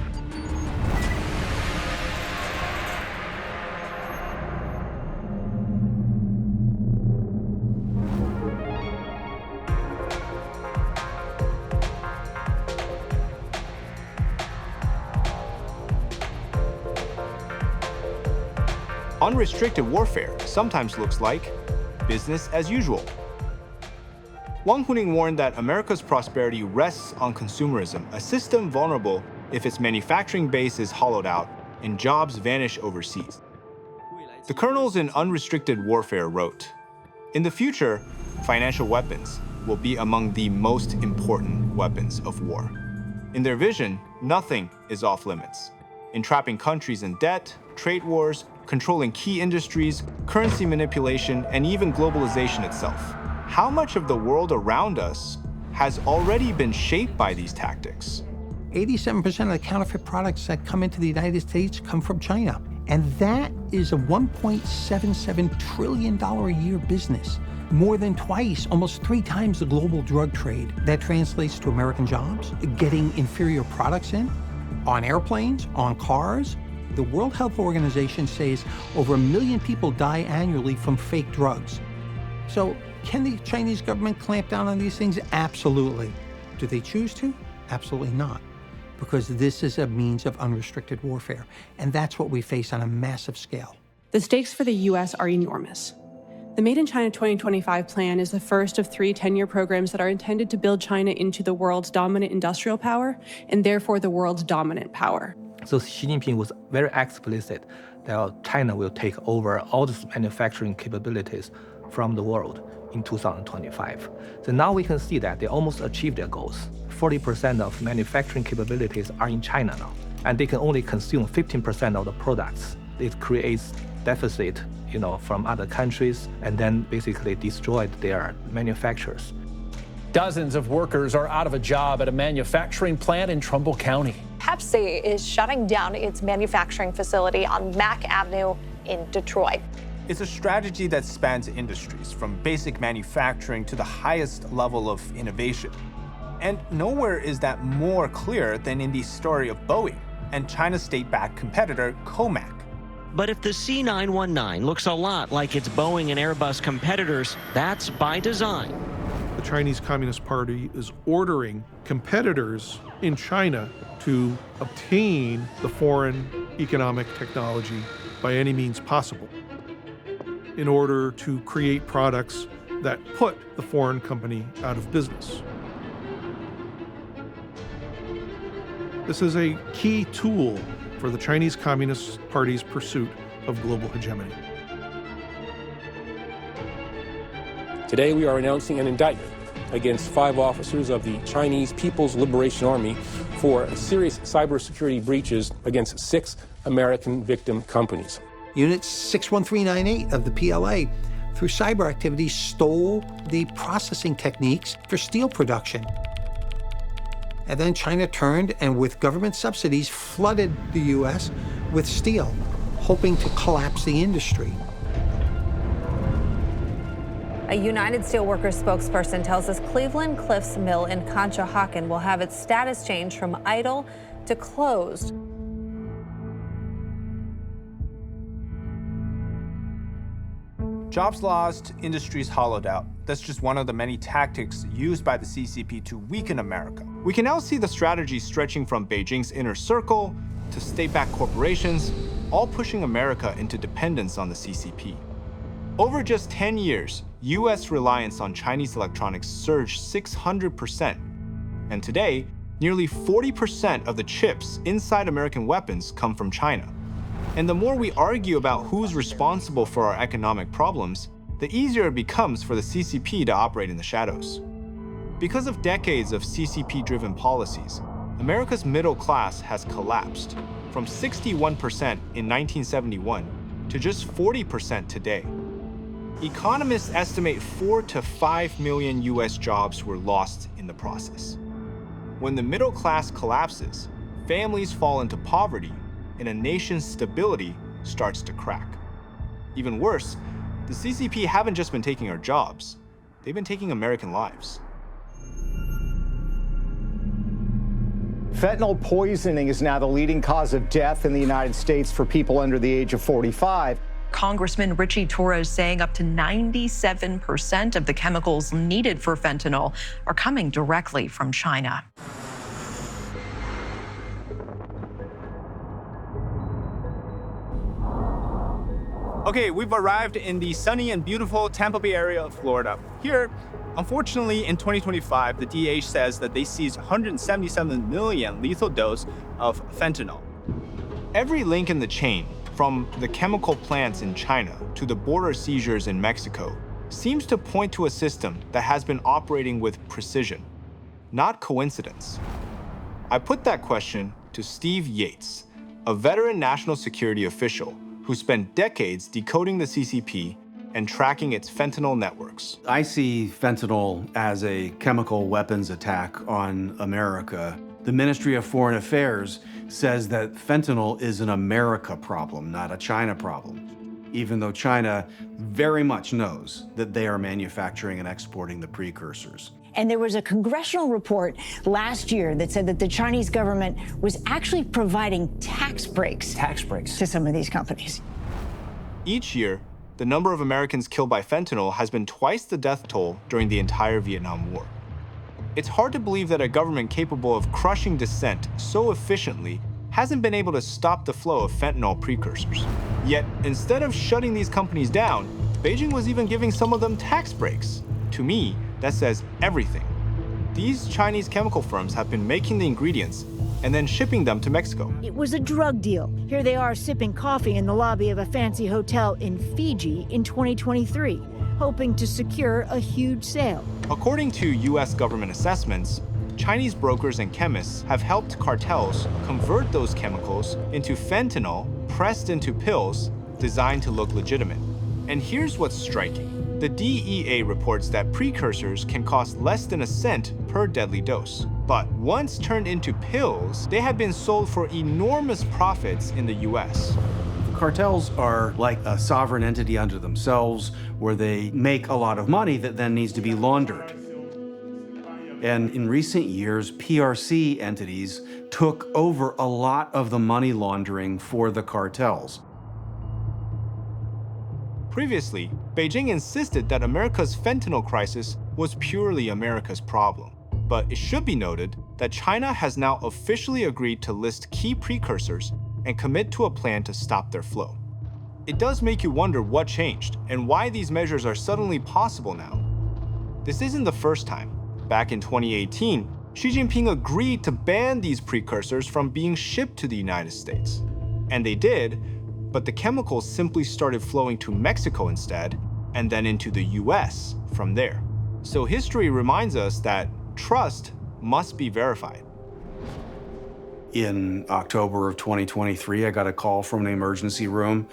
Unrestricted warfare sometimes looks like business as usual. Wang Huning warned that America's prosperity rests on consumerism, a system vulnerable if its manufacturing base is hollowed out and jobs vanish overseas. The colonels in Unrestricted Warfare wrote, "In the future, financial weapons will be among the most important weapons of war. In their vision, nothing is off limits. Entrapping countries in debt, trade wars, controlling key industries, currency manipulation, and even globalization itself. How much of the world around us has already been shaped by these tactics?" 87% of the counterfeit products that come into the United States come from China. And that is a $1.77 trillion a year business, more than twice, almost 3 times the global drug trade. That translates to American jobs, getting inferior products in, on airplanes, on cars. The World Health Organization says over 1 million people die annually from fake drugs. So can the Chinese government clamp down on these things? Absolutely. Do they choose to? Absolutely not. Because this is a means of unrestricted warfare. And that's what we face on a massive scale. The stakes for the U.S. are enormous. The Made in China 2025 plan is the first of 3 10-year programs that are intended to build China into the world's dominant industrial power and therefore the world's dominant power. So Xi Jinping was very explicit that China will take over all the manufacturing capabilities from the world in 2025. So now we can see that they almost achieved their goals. 40% of manufacturing capabilities are in China now, and they can only consume 15% of the products. It creates deficit, from other countries, and then basically destroyed their manufacturers. Dozens of workers are out of a job at a manufacturing plant in Trumbull County. Pepsi is shutting down its manufacturing facility on Mack Avenue in Detroit. It's a strategy that spans industries, from basic manufacturing to the highest level of innovation. And nowhere is that more clear than in the story of Boeing and China's state-backed competitor, Comac. But if the C919 looks a lot like its Boeing and Airbus competitors, that's by design. The Chinese Communist Party is ordering competitors in China to obtain the foreign economic technology by any means possible in order to create products that put the foreign company out of business. This is a key tool for the Chinese Communist Party's pursuit of global hegemony. Today we are announcing an indictment against 5 officers of the Chinese People's Liberation Army for serious cybersecurity breaches against 6 American victim companies. Unit 61398 of the PLA, through cyber activities, stole the processing techniques for steel production. And then China turned and, with government subsidies, flooded the U.S. with steel, hoping to collapse the industry. A United Steelworkers spokesperson tells us Cleveland Cliffs Mill in Conshohocken will have its status changed from idle to closed. Jobs lost, industries hollowed out. That's just one of the many tactics used by the CCP to weaken America. We can now see the strategy stretching from Beijing's inner circle to state-backed corporations, all pushing America into dependence on the CCP. Over just 10 years, US reliance on Chinese electronics surged 600%. And today, nearly 40% of the chips inside American weapons come from China. And the more we argue about who's responsible for our economic problems, the easier it becomes for the CCP to operate in the shadows. Because of decades of CCP-driven policies, America's middle class has collapsed from 61% in 1971 to just 40% today. Economists estimate 4 to 5 million US jobs were lost in the process. When the middle class collapses, families fall into poverty, and a nation's stability starts to crack. Even worse, the CCP haven't just been taking our jobs, they've been taking American lives. Fentanyl poisoning is now the leading cause of death in the United States for people under the age of 45. Congressman Richie Torres saying up to 97% of the chemicals needed for fentanyl are coming directly from China. Okay, we've arrived in the sunny and beautiful Tampa Bay area of Florida. Here, unfortunately, in 2025, the DH says that they seized 177 million lethal dose of fentanyl. Every link in the chain, from the chemical plants in China to the border seizures in Mexico, seems to point to a system that has been operating with precision, not coincidence. I put that question to Steve Yates, a veteran national security official who spent decades decoding the CCP and tracking its fentanyl networks. I see fentanyl as a chemical weapons attack on America. The Ministry of Foreign Affairs says that fentanyl is an America problem, not a China problem, even though China very much knows that they are manufacturing and exporting the precursors. And there was a congressional report last year that said that the Chinese government was actually providing tax breaks to some of these companies. Each year, the number of Americans killed by fentanyl has been twice the death toll during the entire Vietnam War. It's hard to believe that a government capable of crushing dissent so efficiently hasn't been able to stop the flow of fentanyl precursors. Yet, instead of shutting these companies down, Beijing was even giving some of them tax breaks. To me, that says everything. These Chinese chemical firms have been making the ingredients and then shipping them to Mexico. It was a drug deal. Here they are sipping coffee in the lobby of a fancy hotel in Fiji in 2023, hoping to secure a huge sale. According to US government assessments, Chinese brokers and chemists have helped cartels convert those chemicals into fentanyl pressed into pills designed to look legitimate. And here's what's striking. The DEA reports that precursors can cost less than a cent per deadly dose. But once turned into pills, they have been sold for enormous profits in the US. Cartels are like a sovereign entity unto themselves, where they make a lot of money that then needs to be laundered. And in recent years, PRC entities took over a lot of the money laundering for the cartels. Previously, Beijing insisted that America's fentanyl crisis was purely America's problem. But it should be noted that China has now officially agreed to list key precursors and commit to a plan to stop their flow. It does make you wonder what changed and why these measures are suddenly possible now. This isn't the first time. Back in 2018, Xi Jinping agreed to ban these precursors from being shipped to the United States. And they did, but the chemicals simply started flowing to Mexico instead, and then into the US from there. So history reminds us that trust must be verified. In October of 2023, I got a call from the emergency room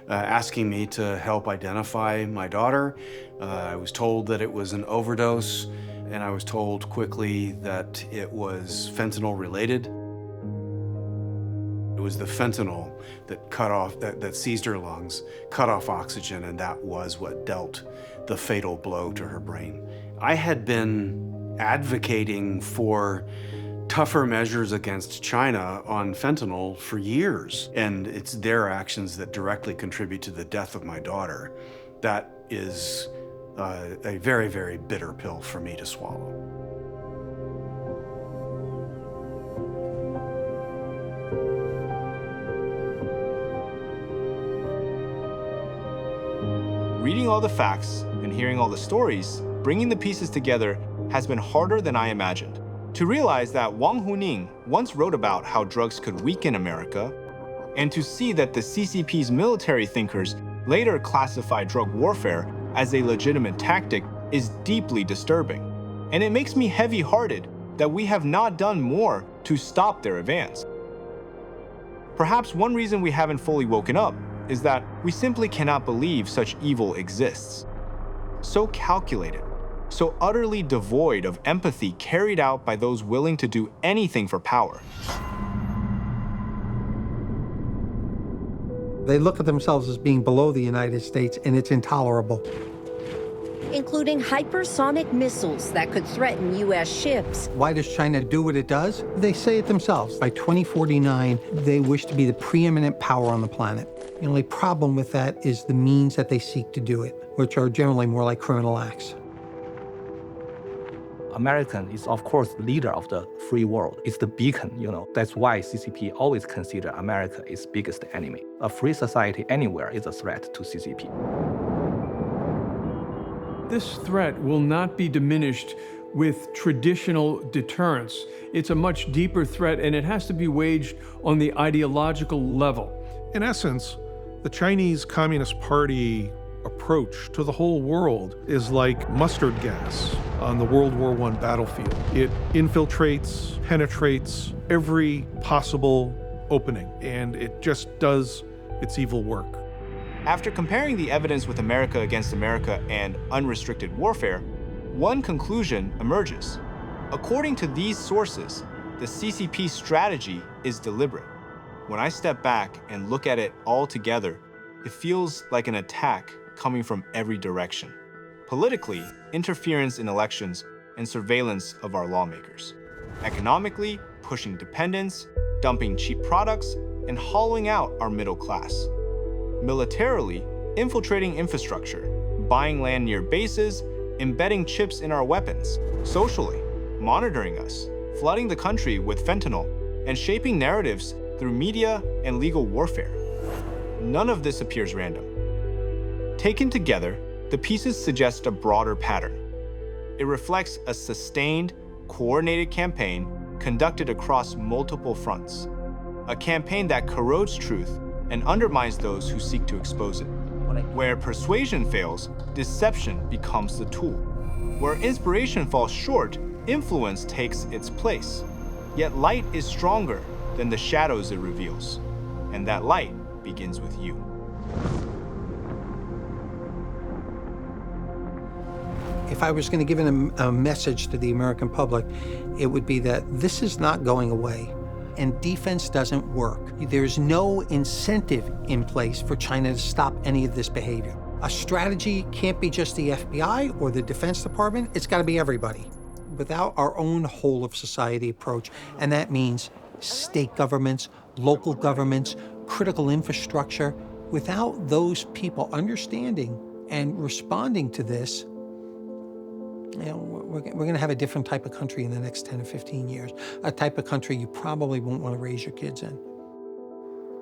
asking me to help identify my daughter. I was told that it was an overdose, and I was told quickly that it was fentanyl related. It was the fentanyl that cut off, that seized her lungs, cut off oxygen, and that was what dealt the fatal blow to her brain. I had been advocating for tougher measures against China on fentanyl for years, and it's their actions that directly contribute to the death of my daughter. That is a very, very bitter pill for me to swallow. Reading all the facts and hearing all the stories, bringing the pieces together has been harder than I imagined. To realize that Wang Huning once wrote about how drugs could weaken America, and to see that the CCP's military thinkers later classified drug warfare as a legitimate tactic is deeply disturbing. And it makes me heavy-hearted that we have not done more to stop their advance. Perhaps one reason we haven't fully woken up is that we simply cannot believe such evil exists. So calculated, so utterly devoid of empathy carried out by those willing to do anything for power. They look at themselves as being below the United States, and it's intolerable. Including hypersonic missiles that could threaten U.S. ships. Why does China do what it does? They say it themselves. By 2049, they wish to be the preeminent power on the planet. The only problem with that is the means that they seek to do it, which are generally more like criminal acts. American is, of course, the leader of the free world. It's the beacon, That's why CCP always consider America its biggest enemy. A free society anywhere is a threat to CCP. This threat will not be diminished with traditional deterrence. It's a much deeper threat, and it has to be waged on the ideological level. In essence, the Chinese Communist Party approach to the whole world is like mustard gas on the World War I battlefield. It infiltrates, penetrates every possible opening, and it just does its evil work. After comparing the evidence with America against America and unrestricted warfare, one conclusion emerges. According to these sources, the CCP strategy is deliberate. When I step back and look at it all together, it feels like an attack coming from every direction. Politically, interference in elections and surveillance of our lawmakers. Economically, pushing dependence, dumping cheap products, and hollowing out our middle class. Militarily, infiltrating infrastructure, buying land near bases, embedding chips in our weapons. Socially, monitoring us, flooding the country with fentanyl, and shaping narratives through media and legal warfare. None of this appears random. Taken together, the pieces suggest a broader pattern. It reflects a sustained, coordinated campaign conducted across multiple fronts. A campaign that corrodes truth and undermines those who seek to expose it. Where persuasion fails, deception becomes the tool. Where inspiration falls short, influence takes its place. Yet light is stronger than the shadows it reveals. And that light begins with you. If I was going to give a message to the American public, it would be that this is not going away, and defense doesn't work. There's no incentive in place for China to stop any of this behavior. A strategy can't be just the FBI or the Defense Department, it's got to be everybody. Without our own whole of society approach, and that means state governments, local governments, critical infrastructure, without those people understanding and responding to this, we're going to have a different type of country in the next 10 or 15 years, a type of country you probably won't want to raise your kids in.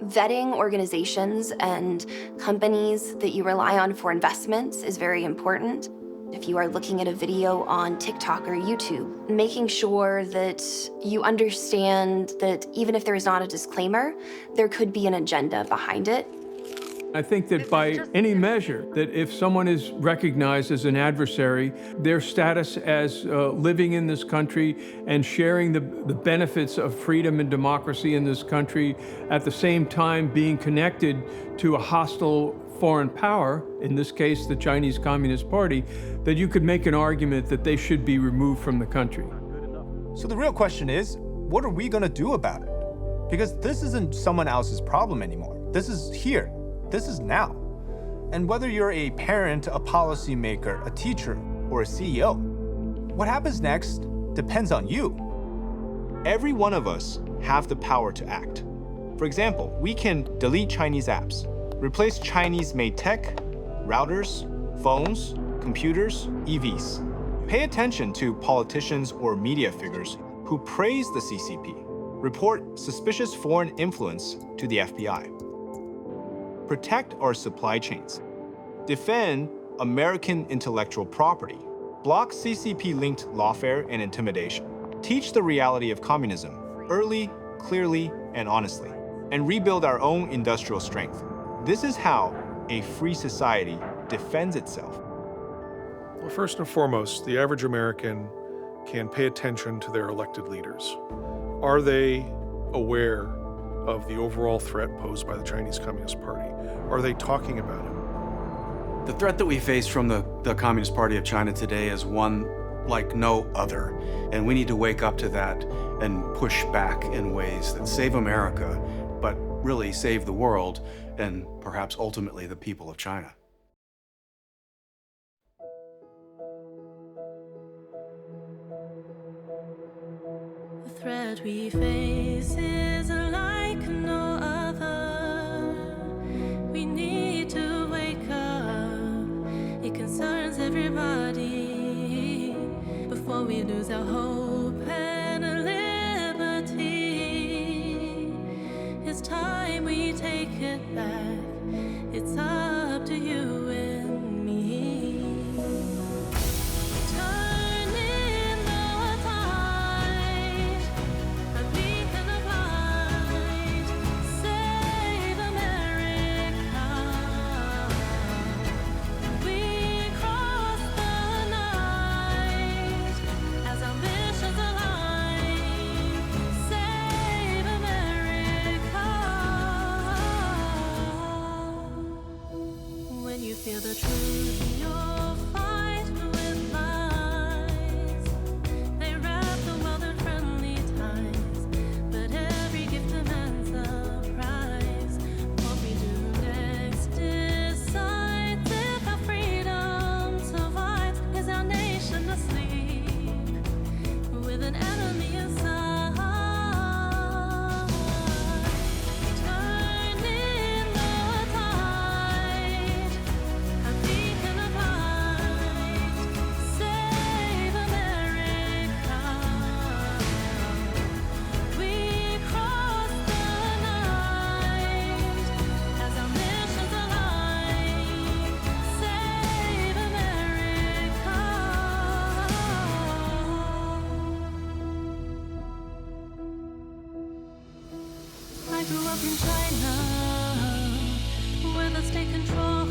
Vetting organizations and companies that you rely on for investments is very important. If you are looking at a video on TikTok or YouTube, making sure that you understand that even if there is not a disclaimer, there could be an agenda behind it. I think that by any measure, that if someone is recognized as an adversary, their status as living in this country and sharing the benefits of freedom and democracy in this country, at the same time being connected to a hostile foreign power, in this case the Chinese Communist Party, that you could make an argument that they should be removed from the country. So the real question is, what are we going to do about it? Because this isn't someone else's problem anymore. This is here. This is now. And whether you're a parent, a policymaker, a teacher, or a CEO, what happens next depends on you. Every one of us have the power to act. For example, we can delete Chinese apps, replace Chinese-made tech, routers, phones, computers, EVs. Pay attention to politicians or media figures who praise the CCP. Report suspicious foreign influence to the FBI. Protect our supply chains. Defend American intellectual property. Block CCP-linked lawfare and intimidation. Teach the reality of communism early, clearly, and honestly. And rebuild our own industrial strength. This is how a free society defends itself. Well, first and foremost, the average American can pay attention to their elected leaders. Are they aware of the overall threat posed by the Chinese Communist Party? Are they talking about it? The threat that we face from the Communist Party of China today is one like no other. And we need to wake up to that and push back in ways that save America, but really save the world and perhaps ultimately the people of China. The threat we face is like no other. We need to wake up. It concerns everybody. Before we lose our hope and liberty, it's time we take it back. It's up to you and me. Turning the tide, a beacon of light, save America. We cross the night as our missions align. Save America. When you feel the truth in your fight with lies, they wrap the world in friendly ties, but every gift demands a price. What we do next decides if our freedom survives. Is our nation asleep with an enemy inside? Turning the tide, a beacon of light, save America. We cross the night as our missions align. Save America. I grew up in China, where the state controls